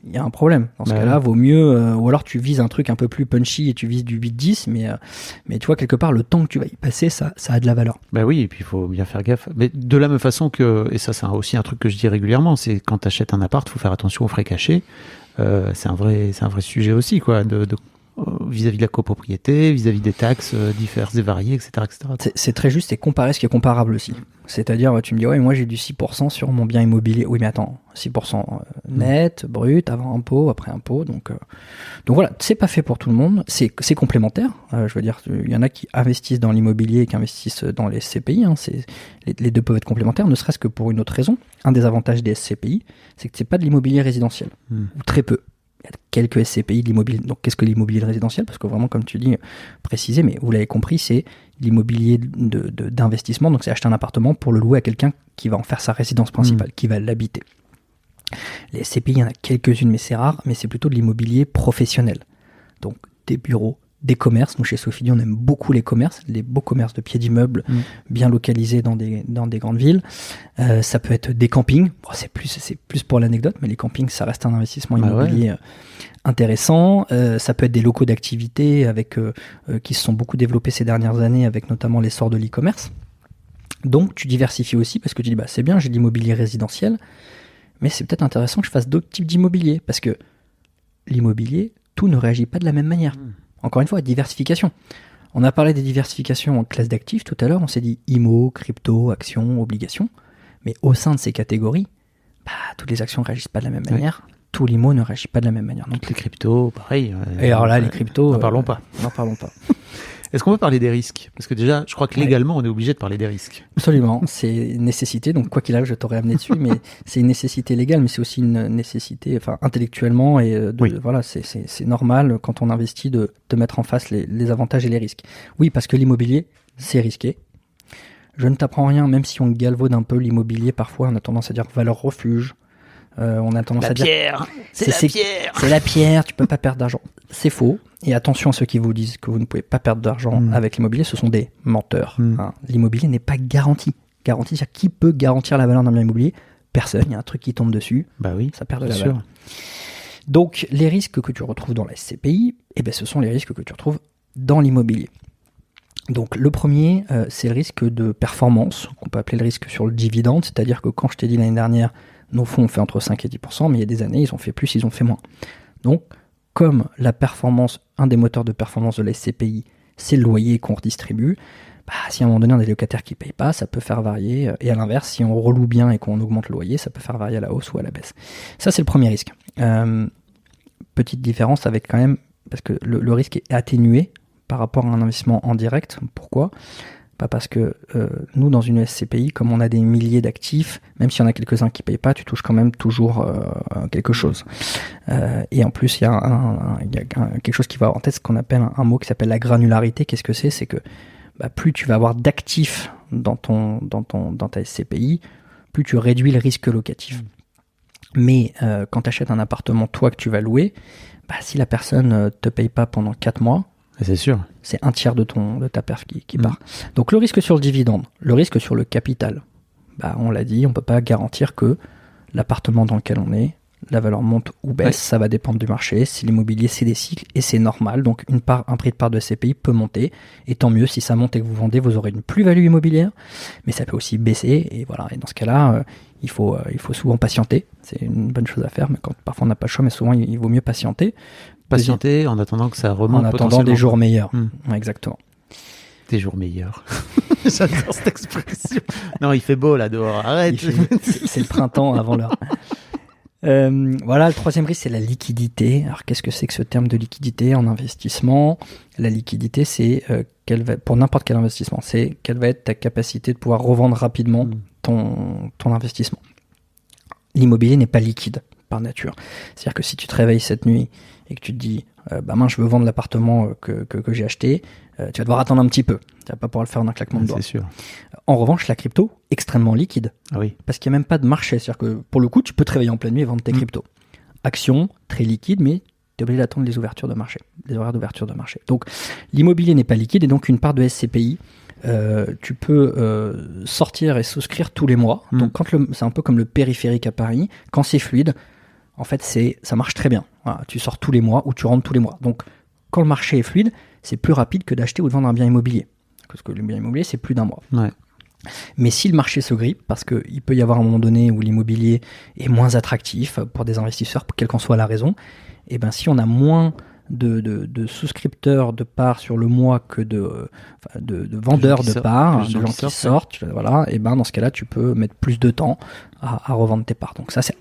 il y a un problème. Dans ce cas-là, vaut mieux, ou alors tu vises un truc un peu plus punchy et tu vises du 8-10, mais tu vois, quelque part, le temps que tu vas y passer, ça a de la valeur. Bah oui, et puis il faut bien faire gaffe. Mais de la même façon que, et ça c'est aussi un truc que je dis régulièrement, c'est quand tu achètes un appart, il faut faire attention aux frais cachés. C'est un vrai sujet aussi, quoi, vis-à-vis de la copropriété, vis-à-vis des taxes diverses et variées, etc. etc. C'est très juste, et comparer ce qui est comparable aussi. C'est-à-dire, tu me dis, ouais, moi j'ai du 6% sur mon bien immobilier. Oui, mais attends, 6% net, brut, avant impôt, après impôt. Donc voilà, c'est pas fait pour tout le monde. C'est complémentaire. Je veux dire, il y en a qui investissent dans l'immobilier et qui investissent dans les SCPI. Les deux peuvent être complémentaires, ne serait-ce que pour une autre raison. Un des avantages des SCPI, c'est que c'est pas de l'immobilier résidentiel, ou très peu. Il y a quelques SCPI de l'immobilier. Donc, qu'est-ce que l'immobilier résidentiel ? Parce que vraiment, comme tu dis, précisé, mais vous l'avez compris, c'est l'immobilier d'investissement. Donc, c'est acheter un appartement pour le louer à quelqu'un qui va en faire sa résidence principale, qui va l'habiter. Les SCPI, il y en a quelques-unes, mais c'est rare. Mais c'est plutôt de l'immobilier professionnel. Donc, des bureaux, des commerces. Nous, chez Sofidy, on aime beaucoup les commerces, les beaux commerces de pieds d'immeubles, bien localisés dans des grandes villes. Ça peut être des campings. Bon, c'est plus pour l'anecdote, mais les campings, ça reste un investissement immobilier intéressant. Ça peut être des locaux d'activité qui se sont beaucoup développés ces dernières années, avec notamment l'essor de l'e-commerce. Donc, tu diversifies aussi, parce que tu dis, c'est bien, j'ai de l'immobilier résidentiel, mais c'est peut-être intéressant que je fasse d'autres types d'immobilier, parce que l'immobilier, tout ne réagit pas de la même manière. Encore une fois, diversification. On a parlé des diversifications en classe d'actifs tout à l'heure, on s'est dit IMO, crypto, actions, obligations, mais au sein de ces catégories, toutes les actions ne réagissent pas de la même manière, tout l'IMO ne réagit pas de la même manière. Donc les cryptos, pareil. Et alors là, les cryptos... N'en parlons pas. N'en parlons pas. Est-ce qu'on peut parler des risques ? Parce que déjà, je crois que légalement, on est obligé de parler des risques. Absolument, c'est une nécessité. Donc, quoi qu'il arrive, je t'aurais amené dessus, mais c'est une nécessité légale, mais c'est aussi une nécessité, intellectuellement, et voilà, c'est normal quand on investit de mettre en face les avantages et les risques. Oui, parce que l'immobilier, c'est risqué. Je ne t'apprends rien, même si on galvaude un peu l'immobilier, parfois, on a tendance à dire valeur refuge. On a tendance à dire c'est la pierre. C'est la pierre, tu peux pas perdre d'argent. C'est faux. Et attention à ceux qui vous disent que vous ne pouvez pas perdre d'argent avec l'immobilier, ce sont des menteurs. L'immobilier n'est pas garanti. Garanti, c'est-à-dire qui peut garantir la valeur d'un bien immobilier ? Personne. Il y a un truc qui tombe dessus, ça perd de la valeur. Donc les risques que tu retrouves dans la SCPI, ce sont les risques que tu retrouves dans l'immobilier. Donc le premier, c'est le risque de performance, qu'on peut appeler le risque sur le dividende, c'est-à-dire que quand je t'ai dit l'année dernière, nos fonds ont fait entre 5 et 10%, mais il y a des années, ils ont fait plus, ils ont fait moins. Donc, comme la performance, un des moteurs de performance de la SCPI, c'est le loyer qu'on redistribue, si à un moment donné, on a des locataires qui ne payent pas, ça peut faire varier. Et à l'inverse, si on reloue bien et qu'on augmente le loyer, ça peut faire varier à la hausse ou à la baisse. Ça, c'est le premier risque. Petite différence avec quand même, parce que le risque est atténué par rapport à un investissement en direct. Pourquoi ? Pas parce que nous, dans une SCPI, comme on a des milliers d'actifs, même s'il y en a quelques-uns qui ne payent pas, tu touches quand même toujours quelque chose. Et en plus, il y a quelque chose qui va avoir en tête, ce qu'on appelle un mot qui s'appelle la granularité. Qu'est-ce que c'est ? C'est que plus tu vas avoir d'actifs dans ta SCPI, plus tu réduis le risque locatif. Mais quand tu achètes un appartement, toi, que tu vas louer, si la personne ne te paye pas pendant 4 mois, c'est sûr. C'est un tiers de ta perf qui part. Donc le risque sur le dividende, le risque sur le capital, on l'a dit, on ne peut pas garantir que l'appartement dans lequel on est, la valeur monte ou baisse, ça va dépendre du marché. Si l'immobilier, c'est des cycles et c'est normal. Donc un prix de part de SCPI peut monter. Et tant mieux, si ça monte et que vous vendez, vous aurez une plus-value immobilière. Mais ça peut aussi baisser. Et voilà. Et dans ce cas-là, il faut souvent patienter. C'est une bonne chose à faire. Mais parfois on n'a pas le choix, mais souvent il vaut mieux patienter. Patienter en attendant que ça remonte. En attendant des jours meilleurs. Exactement. Des jours meilleurs. J'adore cette expression. Non, il fait beau là dehors. Arrête. C'est le printemps avant l'heure. Voilà, le troisième risque, c'est la liquidité. Alors, qu'est-ce que c'est que ce terme de liquidité en investissement ? La liquidité, c'est pour n'importe quel investissement, c'est quelle va être ta capacité de pouvoir revendre rapidement ton investissement. L'immobilier n'est pas liquide par nature. C'est-à-dire que si tu te réveilles cette nuit et que tu te dis je veux vendre l'appartement que j'ai acheté, tu vas devoir attendre un petit peu. Tu vas pas pouvoir le faire en un claquement de doigts. C'est sûr. En revanche, la crypto, extrêmement liquide. Ah oui. Parce qu'il n'y a même pas de marché. C'est-à-dire que pour le coup, tu peux te réveiller en pleine nuit et vendre tes cryptos. action, très liquide, mais tu es obligé d'attendre les ouvertures de marché, les horaires d'ouverture de marché. Donc l'immobilier n'est pas liquide et donc une part de SCPI, tu peux sortir et souscrire tous les mois. Donc c'est un peu comme le périphérique à Paris. Quand c'est fluide, en fait ça marche très bien. Voilà, tu sors tous les mois ou tu rentres tous les mois. Donc quand le marché est fluide, c'est plus rapide que d'acheter ou de vendre un bien immobilier. Parce que le bien immobilier, c'est plus d'un mois. Ouais. Mais si le marché se grippe, parce qu'il peut y avoir un moment donné où l'immobilier est moins attractif pour des investisseurs, quelle qu'en soit la raison, et ben si on a moins de souscripteurs de parts sur le mois que de vendeurs de parts, de gens qui sortent, voilà, et ben dans ce cas-là, tu peux mettre plus de temps à revendre tes parts. Donc ça, c'est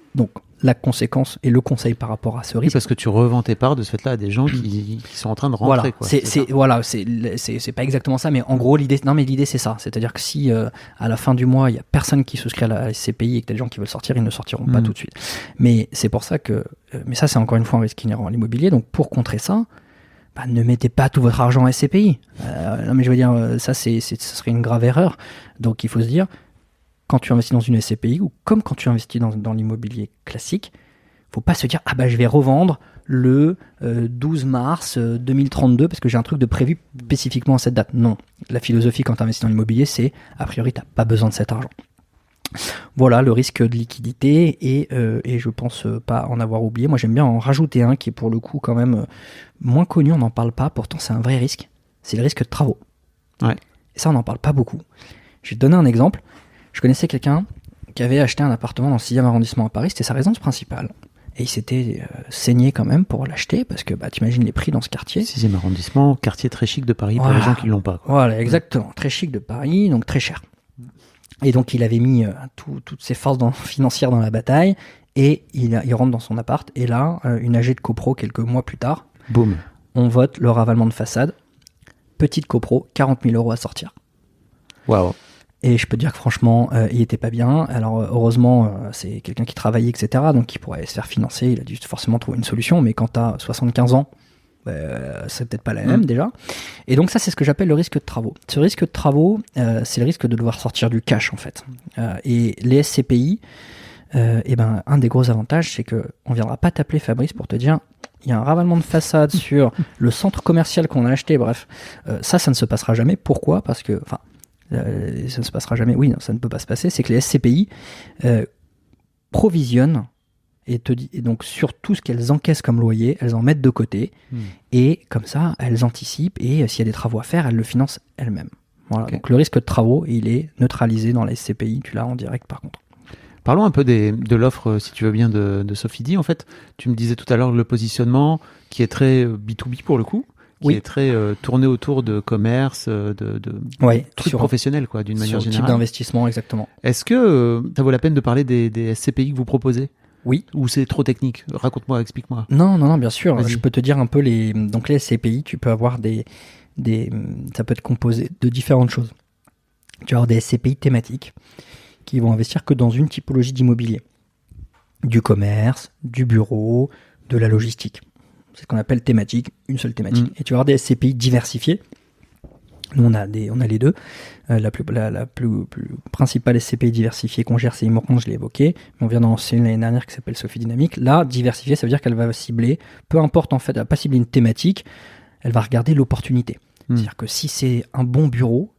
la conséquence et le conseil par rapport à ce risque. Oui, parce que tu revends tes parts de ce fait-là à des gens qui sont en train de rentrer. Voilà, c'est pas exactement ça, mais en gros l'idée c'est ça. C'est-à-dire que si à la fin du mois il y a personne qui souscrit à la SCPI et que t'as des gens qui veulent sortir, ils ne sortiront pas tout de suite. Mais c'est pour ça que, mais ça c'est encore une fois un risque inhérent à l'immobilier. Donc pour contrer ça, ne mettez pas tout votre argent en SCPI. Non mais je veux dire, ça ce serait une grave erreur. Donc il faut se dire, quand tu investis dans une SCPI ou comme quand tu investis dans l'immobilier classique, faut pas se dire je vais revendre le 12 mars 2032 parce que j'ai un truc de prévu spécifiquement à cette date. Non, la philosophie quand tu investis dans l'immobilier, c'est a priori tu n'as pas besoin de cet argent. Voilà le risque de liquidité et je pense pas en avoir oublié. Moi j'aime bien en rajouter un qui est pour le coup quand même moins connu, on n'en parle pas, pourtant c'est un vrai risque, c'est le risque de travaux. Ouais. Et ça on n'en parle pas beaucoup. Je vais te donner un exemple. Je connaissais quelqu'un qui avait acheté un appartement dans le 6e arrondissement à Paris, c'était sa résidence principale. Et il s'était saigné quand même pour l'acheter, parce que t'imagines les prix dans ce quartier. 6e arrondissement, quartier très chic de Paris pour les gens qui ne l'ont pas. Quoi. Voilà, exactement. Très chic de Paris, donc très cher. Et donc il avait mis toutes ses forces financières dans la bataille, et il rentre dans son appart, et là, une AG de copro quelques mois plus tard, boum, on vote le ravalement de façade, petite copro, 40 000 € à sortir. Waouh. Et je peux te dire que franchement, il était pas bien. Alors heureusement, c'est quelqu'un qui travaillait, etc. Donc il pourrait se faire financer. Il a dû forcément trouver une solution. Mais quand t'as 75 ans, c'est peut-être pas la même déjà. Et donc ça, c'est ce que j'appelle le risque de travaux. Ce risque de travaux, c'est le risque de devoir sortir du cash en fait. Et les SCPI, un des gros avantages, c'est que on viendra pas t'appeler Fabrice pour te dire il y a un ravalement de façade sur le centre commercial qu'on a acheté. Bref, ça ne se passera jamais. Pourquoi ? Parce que, ça ne se passera jamais. Oui, non, ça ne peut pas se passer. C'est que les SCPI provisionnent et donc sur tout ce qu'elles encaissent comme loyer, elles en mettent de côté et comme ça, elles anticipent et s'il y a des travaux à faire, elles le financent elles-mêmes. Voilà. Okay. Donc le risque de travaux, il est neutralisé dans les SCPI. Tu l'as en direct par contre. Parlons un peu de l'offre, si tu veux bien, de Sofidy. En fait, tu me disais tout à l'heure le positionnement qui est très B2B pour le coup. Qui est très tourné autour de commerce, de trucs professionnels, quoi, d'une manière générale. Type d'investissement, exactement. Est-ce que ça vaut la peine de parler des SCPI que vous proposez ? Oui. Ou c'est trop technique ? Raconte-moi, explique-moi. Non, bien sûr. Vas-y. Je peux te dire un peu donc les SCPI, tu peux avoir ça peut être composé de différentes choses. Tu vas avoir des SCPI thématiques qui vont investir que dans une typologie d'immobilier. Du commerce, du bureau, de la logistique. C'est ce qu'on appelle thématique, une seule thématique. Et tu vas avoir des SCPI diversifiés. Nous, on a les deux. La plus principale SCPI diversifiée qu'on gère, c'est Immorconte, je l'ai évoqué. Mais on vient d'en lancer une l'année dernière qui s'appelle Sophie Dynamique. Là, diversifiée, ça veut dire qu'elle va cibler, peu importe en fait, elle va pas cibler une thématique, elle va regarder l'opportunité. C'est-à-dire que si c'est un bon bureau,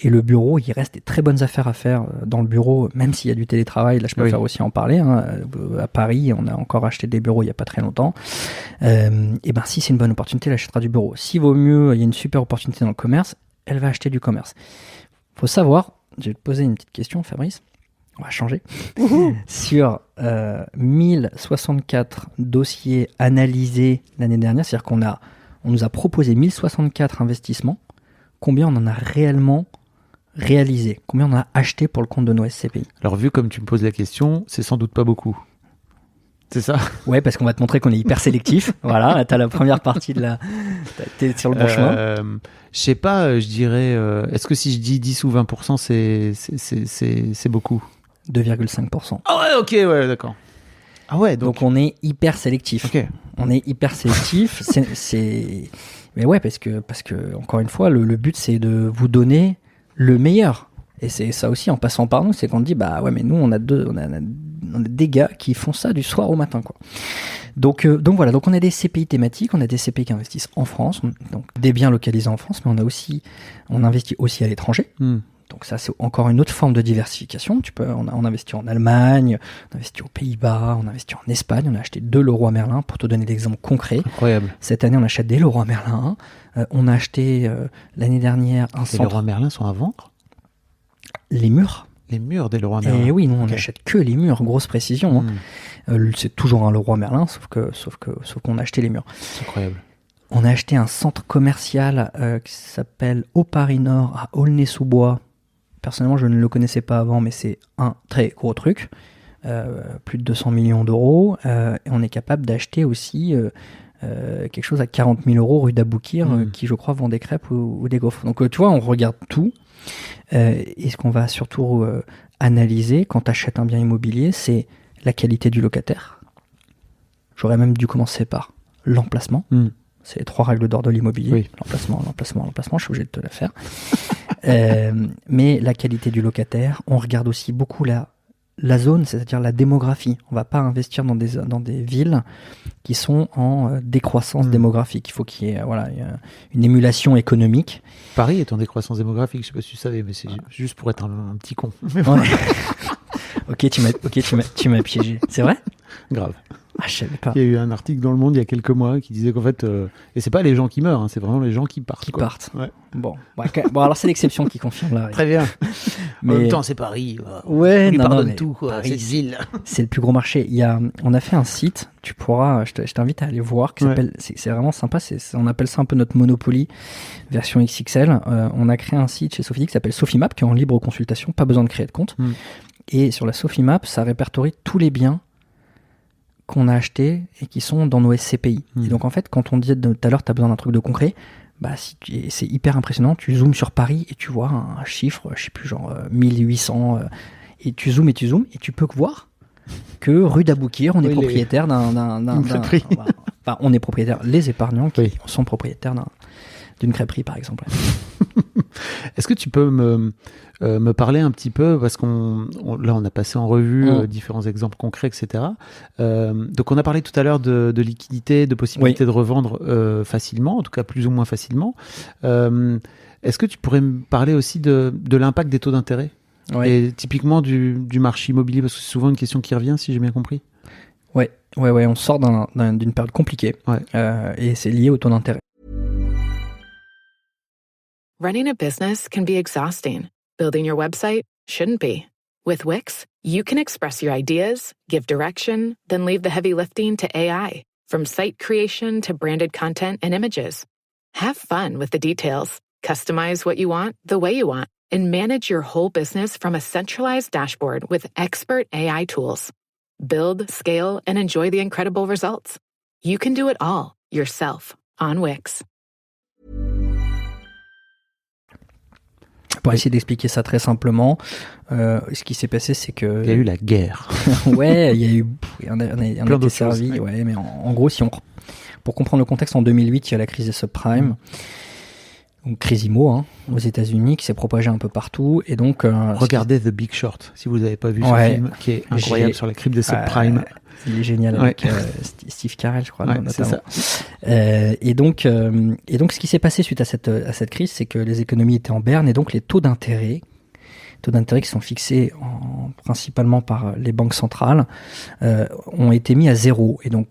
et le bureau, il reste des très bonnes affaires à faire dans le bureau, même s'il y a du télétravail. Là, je peux faire aussi en parler. À Paris, on a encore acheté des bureaux il n'y a pas très longtemps. Et si c'est une bonne opportunité, elle achètera du bureau. S'il vaut mieux, il y a une super opportunité dans le commerce, elle va acheter du commerce. Il faut savoir, je vais te poser une petite question, Fabrice. On va changer. Sur 1064 dossiers analysés l'année dernière, c'est-à-dire qu'on nous a proposé 1064 investissements. Combien on en a réellement réalisé? Combien on a acheté pour le compte de nos SCPI? Alors vu comme tu me poses la question, c'est sans doute pas beaucoup. C'est ça? Ouais, parce qu'on va te montrer qu'on est hyper sélectif. Voilà, là, t'as la première partie t'es sur le bon chemin. Je sais pas, je dirais... est-ce que si je dis 10 ou 20%, c'est beaucoup? 2,5%. Ah ouais, ok, ouais, d'accord. Ah ouais, donc on est hyper sélectif. Okay. On est hyper sélectif. Mais ouais, parce que encore une fois, le but, c'est de vous donner le meilleur. Et c'est ça aussi, en passant par nous, c'est qu'on dit, mais nous, on a des gars qui font ça du soir au matin, quoi. Donc voilà, donc on a des CPI thématiques, on a des CPI qui investissent en France, donc des biens localisés en France, mais on investit aussi à l'étranger. Donc ça, c'est encore une autre forme de diversification. On investit en Allemagne, on investit aux Pays-Bas, on investit en Espagne. On a acheté 2 Leroy Merlin, pour te donner l'exemple concret. Incroyable. Cette année, on achète des Leroy Merlin. On a acheté l'année dernière un centre. Les Leroy Merlin sont à vendre ? Les murs. Les murs des Leroy Merlin. Et oui, nous on n'achète que les murs, grosse précision. C'est toujours un Leroy Merlin, sauf qu'on a acheté les murs. C'est incroyable. On a acheté un centre commercial qui s'appelle Au Paris Nord à Aulnay-sous-Bois. Personnellement, je ne le connaissais pas avant, mais c'est un très gros truc. Plus de 200 millions d'euros. Et on est capable d'acheter aussi quelque chose à 40 000 euros rue d'Aboukir, qui, je crois, vend des crêpes ou des gaufres. Donc, tu vois, on regarde tout. Et ce qu'on va surtout analyser quand tu achètes un bien immobilier, c'est la qualité du locataire. J'aurais même dû commencer par l'emplacement. C'est les 3 règles d'or de l'immobilier. Oui. L'emplacement, je suis obligé de te la faire. Mais la qualité du locataire, on regarde aussi beaucoup la zone, c'est-à-dire la démographie. On ne va pas investir dans des villes qui sont en décroissance démographique. Il faut qu'il y ait une émulation économique. Paris est en décroissance démographique, je ne sais pas si tu savais, mais c'est juste pour être un petit con. Ouais. Ok, tu m'as piégé. C'est vrai ? Grave. Ah, je savais pas. Il y a eu un article dans Le Monde il y a quelques mois qui disait qu'en fait, et c'est pas les gens qui meurent, hein, c'est vraiment les gens qui partent. Ouais. Bon, alors c'est l'exception qui confirme là. Très bien. Mais... En même temps, c'est Paris. Ouais, on lui pardonne mais tout, quoi. Paris, cette ville. C'est le plus gros marché. On a fait un site, tu pourras, je t'invite à aller voir, qui s'appelle, c'est vraiment sympa, on appelle ça un peu notre Monopoly version XXL. On a créé un site chez Sophie qui s'appelle SophiMap, qui est en libre consultation, pas besoin de créer de compte. Et sur la SophiMap, ça répertorie tous les biens qu'on a achetés et qui sont dans nos SCPI. Et donc en fait, quand on disait tout à l'heure, tu as besoin d'un truc de concret, c'est hyper impressionnant. Tu zoomes sur Paris et tu vois un chiffre, je sais plus, genre 1800, et tu zoomes et tu peux voir que rue d'Aboukir, on est propriétaire d'un enfin, on est propriétaire, les épargnants qui sont propriétaires d'une crêperie, par exemple. Est-ce que tu peux me parler un petit peu, parce là on a passé en revue différents exemples concrets, etc. Donc on a parlé tout à l'heure de liquidité, de possibilité de revendre facilement, en tout cas plus ou moins facilement. Est-ce que tu pourrais me parler aussi de l'impact des taux d'intérêt et typiquement du marché immobilier, parce que c'est souvent une question qui revient, si j'ai bien compris. Ouais, on sort d'une période compliquée et c'est lié au taux d'intérêt. Running a business can be exhausting. Building your website shouldn't be. With Wix, you can express your ideas, give direction, then leave the heavy lifting to AI. From site creation to branded content and images. Have fun with the details. Customize what you want the way you want. And manage your whole business from a centralized dashboard with expert AI tools. Build, scale, and enjoy the incredible results. You can do it all yourself on Wix. Pour essayer d'expliquer ça très simplement, ce qui s'est passé, c'est que... Il y a eu la guerre. Ouais, il y a eu... On a été servi, mais en gros, pour comprendre le contexte, en 2008, il y a la crise des subprimes, donc crise IMO, aux États-Unis, qui s'est propagée un peu partout, et donc... Regardez The Big Short, si vous n'avez pas vu ce film, qui est incroyable sur la crise des subprimes. Il est génial avec Steve Carell, je crois. C'est ça. Et donc, ce qui s'est passé suite à cette crise, c'est que les économies étaient en berne et donc les taux d'intérêt qui sont fixés principalement par les banques centrales, ont été mis à zéro. Et donc,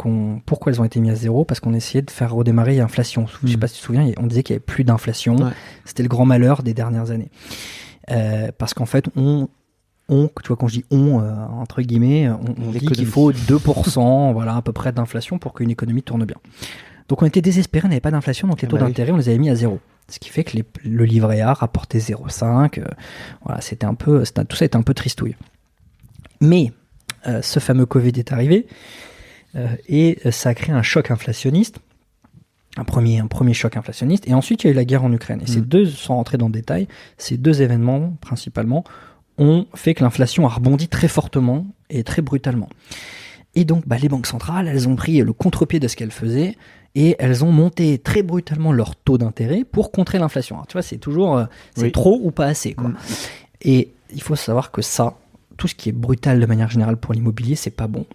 pourquoi elles ont été mis à zéro ? Parce qu'on essayait de faire redémarrer l'inflation. Je ne sais pas si tu te souviens, on disait qu'il n'y avait plus d'inflation. Ouais. C'était le grand malheur des dernières années. Parce qu'en fait, tu vois, quand je dis entre guillemets, on dit qu'il faut 2%, voilà, à peu près d'inflation pour qu'une économie tourne bien. Donc on était désespérés, on n'avait pas d'inflation, donc les taux d'intérêt, on les avait mis à zéro. Ce qui fait que le livret A rapportait 0,5. Voilà, tout ça était un peu tristouille. Mais ce fameux Covid est arrivé et ça a créé un choc inflationniste. Un premier choc inflationniste. Et ensuite, il y a eu la guerre en Ukraine. Et sans rentrer dans le détail, ces deux événements, principalement, ont fait que l'inflation a rebondi très fortement et très brutalement. Et donc, les banques centrales, elles ont pris le contre-pied de ce qu'elles faisaient et elles ont monté très brutalement leur taux d'intérêt pour contrer l'inflation. Alors, tu vois, c'est toujours trop ou pas assez, quoi. Et il faut savoir que ça, tout ce qui est brutal de manière générale pour l'immobilier, c'est pas bon.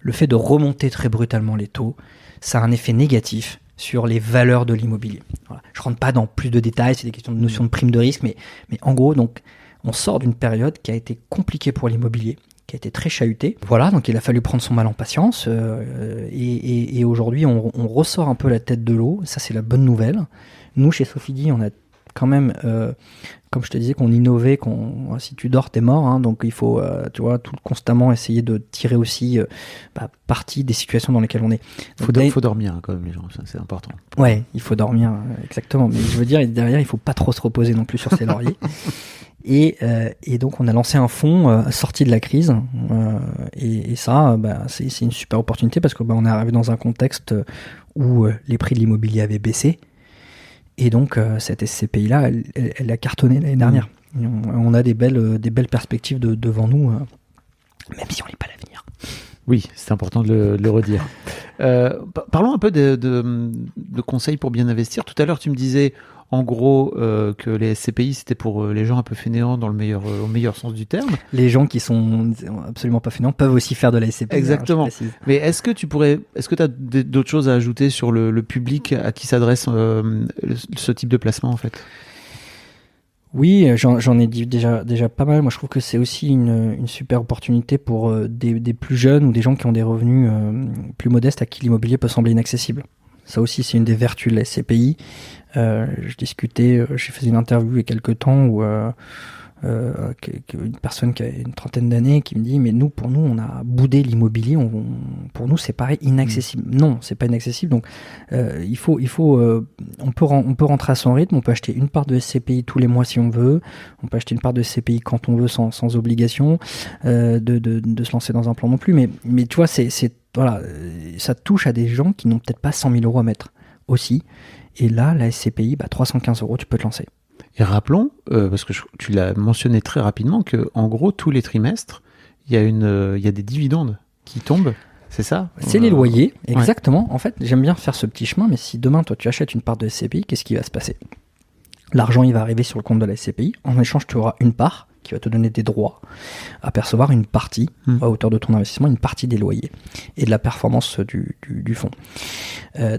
Le fait de remonter très brutalement les taux, ça a un effet négatif sur les valeurs de l'immobilier. Voilà. Je rentre pas dans plus de détails, c'est des questions de notion de prime de risque, mais en gros, donc, on sort d'une période qui a été compliquée pour l'immobilier, qui a été très chahutée. Voilà, donc il a fallu prendre son mal en patience, et aujourd'hui, on ressort un peu la tête de l'eau. Ça, c'est la bonne nouvelle. Nous, chez Sofidy, on a quand même, comme je te disais, qu'on innovait, si tu dors, t'es mort, hein, donc il faut, tu vois, constamment essayer de tirer aussi parti des situations dans lesquelles on est. Il faut dormir, hein, quand même, les gens, ça, c'est important. Ouais, il faut dormir, exactement. Mais je veux dire, derrière, il faut pas trop se reposer non plus sur ses lauriers. Et donc, on a lancé un fonds sorti de la crise, et ça, c'est une super opportunité parce que on est arrivé dans un contexte où les prix de l'immobilier avaient baissé. Et donc, cette SCPI-là, elle a cartonné l'année dernière. On a des belles perspectives devant nous, même si on n'est pas l'avenir. Oui, c'est important de le redire. Parlons un peu de conseils pour bien investir. Tout à l'heure, tu me disais, en gros, que les SCPI, c'était pour les gens un peu fainéants au meilleur sens du terme. Les gens qui sont absolument pas fainéants peuvent aussi faire de la SCPI. Exactement. Hein, mais est-ce que tu as d'autres choses à ajouter sur le public à qui s'adresse ce type de placement, en fait? Oui, j'en ai dit déjà pas mal. Moi, je trouve que c'est aussi une super opportunité pour des plus jeunes ou des gens qui ont des revenus plus modestes à qui l'immobilier peut sembler inaccessible. Ça aussi, c'est une des vertus de la SCPI. J'ai fait une interview il y a quelques temps où une personne qui a une trentaine d'années qui me dit mais pour nous on a boudé l'immobilier, pour nous c'est pareil inaccessible. Non, c'est pas inaccessible, donc on peut rentrer à son rythme, on peut acheter une part de SCPI tous les mois si on veut, on peut acheter une part de SCPI quand on veut sans obligation de se lancer dans un plan non plus, mais tu vois voilà, ça touche à des gens qui n'ont peut-être pas 100 000 euros à mettre aussi, et là la SCPI 315 euros tu peux te lancer. Et rappelons, parce que tu l'as mentionné très rapidement, que en gros tous les trimestres, il y a des dividendes qui tombent, c'est ça? C'est les loyers, exactement. Ouais. En fait, j'aime bien faire ce petit chemin, mais si demain toi tu achètes une part de SCPI, qu'est-ce qui va se passer? L'argent il va arriver sur le compte de la SCPI, en échange tu auras une part qui va te donner des droits à percevoir une partie, à hauteur de ton investissement, une partie des loyers et de la performance du fonds.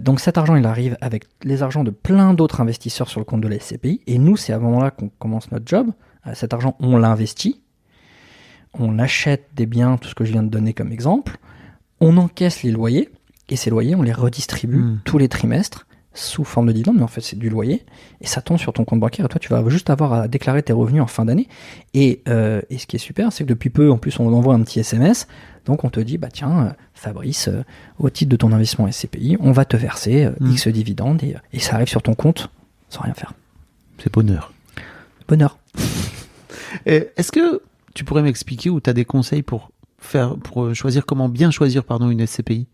Donc cet argent, il arrive avec les argents de plein d'autres investisseurs sur le compte de la SCPI, et nous, c'est à ce moment-là qu'on commence notre job. Cet argent, on l'investit, on achète des biens, tout ce que je viens de donner comme exemple, on encaisse les loyers, et ces loyers, on les redistribue tous les trimestres, sous forme de dividende, mais en fait c'est du loyer, et ça tombe sur ton compte bancaire, et toi tu vas juste avoir à déclarer tes revenus en fin d'année, et ce qui est super, c'est que depuis peu, en plus on envoie un petit SMS, donc on te dit, tiens, Fabrice, au titre de ton investissement SCPI, on va te verser X dividendes, et ça arrive sur ton compte sans rien faire. C'est bonheur. Bonheur. Est-ce que tu pourrais m'expliquer, ou tu as des conseils pour choisir, comment bien choisir une SCPI?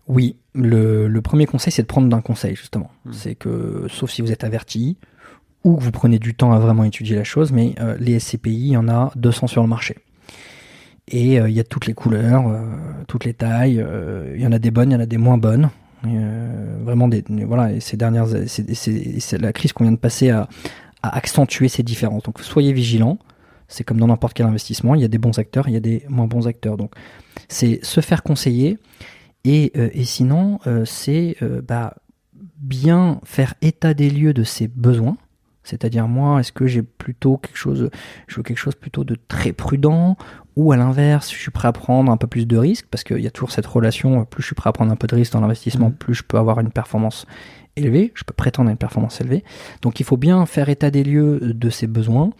Oui, le premier conseil, c'est de prendre d'un conseil, justement. C'est que, sauf si vous êtes averti, ou que vous prenez du temps à vraiment étudier la chose, mais les SCPI, il y en a 200 sur le marché. Et il y a toutes les couleurs, toutes les tailles, il y en a des bonnes, il y en a des moins bonnes. Vraiment, voilà, et c'est la crise qu'on vient de passer à accentuer ces différences. Donc soyez vigilants, c'est comme dans n'importe quel investissement, il y a des bons acteurs, il y a des moins bons acteurs. Donc c'est se faire conseiller. Et sinon, c'est bien faire état des lieux de ses besoins. C'est-à-dire, moi, est-ce que je veux quelque chose plutôt de très prudent, ou à l'inverse, je suis prêt à prendre un peu plus de risques, parce qu'il y a toujours cette relation, plus je suis prêt à prendre un peu de risques dans l'investissement, plus je peux avoir une performance élevée, je peux prétendre à une performance élevée. Donc il faut bien faire état des lieux de ses besoins,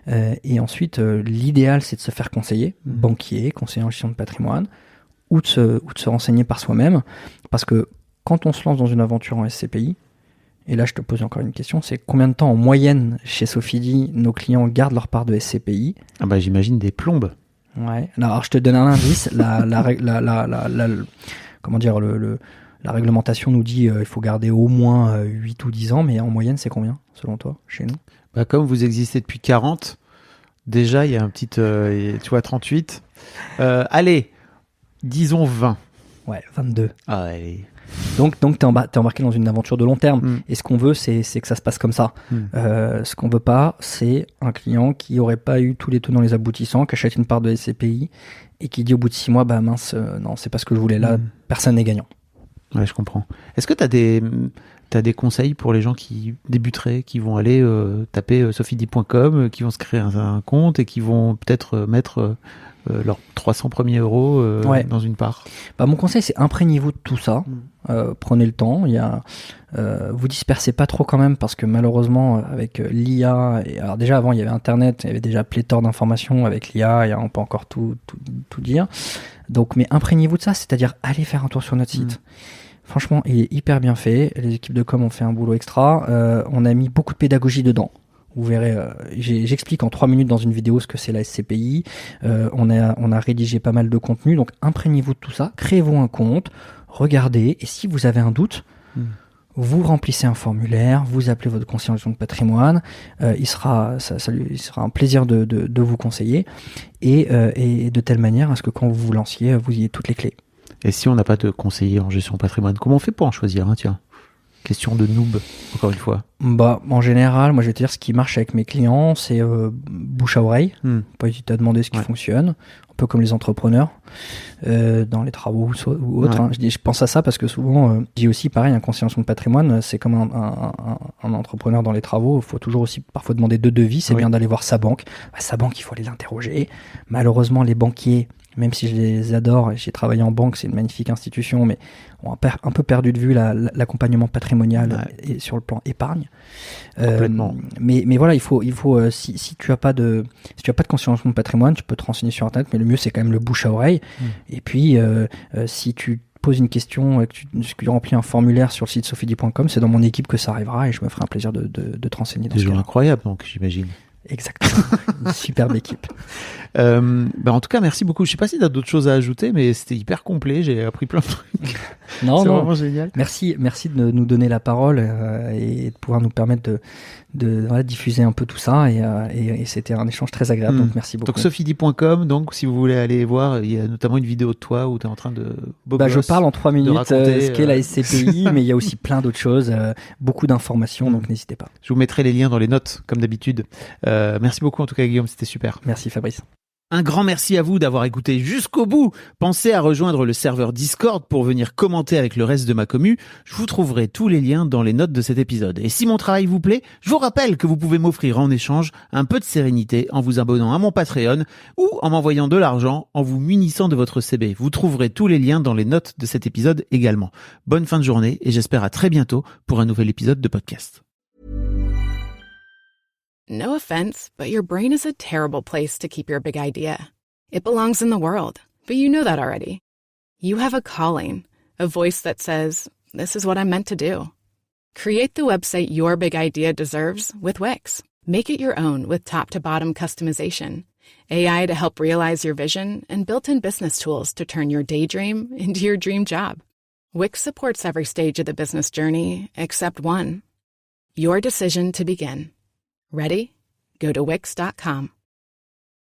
et ensuite, l'idéal, c'est de se faire conseiller, banquier, conseiller en gestion de patrimoine, ou de se renseigner par soi-même, parce que quand on se lance dans une aventure en SCPI, et là je te pose encore une question, c'est combien de temps en moyenne chez Sofidy nos clients gardent leur part de SCPI? J'imagine des plombes. Ouais. Alors je te donne un indice, la réglementation nous dit il faut garder au moins 8 ou 10 ans, mais en moyenne c'est combien selon toi chez nous? Comme vous existez depuis 40, déjà il y a un petit 38. Allez, disons 20. Ouais, 22. Ah, allez. Donc t'es embarqué dans une aventure de long terme. Et ce qu'on veut, c'est que ça se passe comme ça. Ce qu'on veut pas, c'est un client qui aurait pas eu tous les tenants les aboutissants, qui achète une part de SCPI et qui dit au bout de 6 mois, bah mince, non, c'est pas ce que je voulais. Là, personne n'est gagnant. Ouais, je comprends. Est-ce que t'as des conseils pour les gens qui débuteraient, qui vont aller taper sophiedi.com, qui vont se créer un compte et qui vont peut-être mettre leurs 300 premiers euros dans une part? Mon conseil, c'est imprégnez-vous de tout ça. Prenez le temps. Vous dispersez pas trop quand même, parce que malheureusement, avec l'IA, alors déjà avant il y avait Internet, il y avait déjà pléthore d'informations. Avec l'IA, on peut encore tout dire. Donc, mais imprégnez-vous de ça, c'est-à-dire allez faire un tour sur notre site. Franchement, il est hyper bien fait. Les équipes de com ont fait un boulot extra. On a mis beaucoup de pédagogie dedans. Vous verrez, j'explique en 3 minutes dans une vidéo ce que c'est la SCPI. On a rédigé pas mal de contenu. Donc, imprégnez-vous de tout ça. Créez-vous un compte. Regardez. Et si vous avez un doute, vous remplissez un formulaire. Vous appelez votre conseiller en gestion de patrimoine. Il sera un plaisir de vous conseiller. Et de telle manière à ce que quand vous vous lanciez, vous ayez toutes les clés. Et si on n'a pas de conseiller en gestion patrimoine, comment on fait pour en choisir un, tiens? Question de noob, encore une fois. En général, moi je vais te dire, ce qui marche avec mes clients, c'est bouche à oreille. Pas hésiter à demander ce qui fonctionne. Un peu comme les entrepreneurs dans les travaux ou autres. Je pense à ça parce que souvent, je dis aussi pareil, un conseiller en gestion de patrimoine, c'est comme un entrepreneur dans les travaux. Il faut toujours aussi parfois demander 2 devis. C'est bien d'aller voir sa banque. Sa banque, il faut aller l'interroger. Malheureusement, les banquiers, même si je les adore et j'ai travaillé en banque, c'est une magnifique institution, mais on a un peu perdu de vue l'accompagnement patrimonial et sur le plan épargne. Mais voilà, il faut si tu as pas de conscience de patrimoine, tu peux te renseigner sur Internet, mais le mieux c'est quand même le bouche à oreille. Et puis si tu poses une question et que tu remplis un formulaire sur le site sophiedi.com, c'est dans mon équipe que ça arrivera et je me ferai un plaisir de te renseigner. Des gens incroyables, donc j'imagine. Exactement, une superbe équipe. En tout cas, merci beaucoup. Je sais pas si tu as d'autres choses à ajouter, mais c'était hyper complet. J'ai appris plein de trucs. C'est vraiment génial. Merci de nous donner la parole et de pouvoir nous permettre de diffuser un peu tout ça. Et c'était un échange très agréable. Donc merci beaucoup. Donc sophiedi.com. Donc si vous voulez aller voir, il y a notamment une vidéo de toi où tu es en train de je parle en 3 minutes ce qu'est la SCPI, mais il y a aussi plein d'autres choses, beaucoup d'informations. Donc n'hésitez pas. Je vous mettrai les liens dans les notes comme d'habitude. Merci beaucoup en tout cas, Guillaume, c'était super. Merci Fabrice. Un grand merci à vous d'avoir écouté jusqu'au bout. Pensez à rejoindre le serveur Discord pour venir commenter avec le reste de ma commu. Je vous trouverai tous les liens dans les notes de cet épisode. Et si mon travail vous plaît, je vous rappelle que vous pouvez m'offrir en échange un peu de sérénité en vous abonnant à mon Patreon ou en m'envoyant de l'argent en vous munissant de votre CB. Vous trouverez tous les liens dans les notes de cet épisode également. Bonne fin de journée et j'espère à très bientôt pour un nouvel épisode de podcast. No offense, but your brain is a terrible place to keep your big idea. It belongs in the world, but you know that already. You have a calling, a voice that says, this is what I'm meant to do. Create the website your big idea deserves with Wix. Make it your own with top-to-bottom customization, AI to help realize your vision, and built-in business tools to turn your daydream into your dream job. Wix supports every stage of the business journey except one. Your decision to begin. Ready? Go to Wix.com.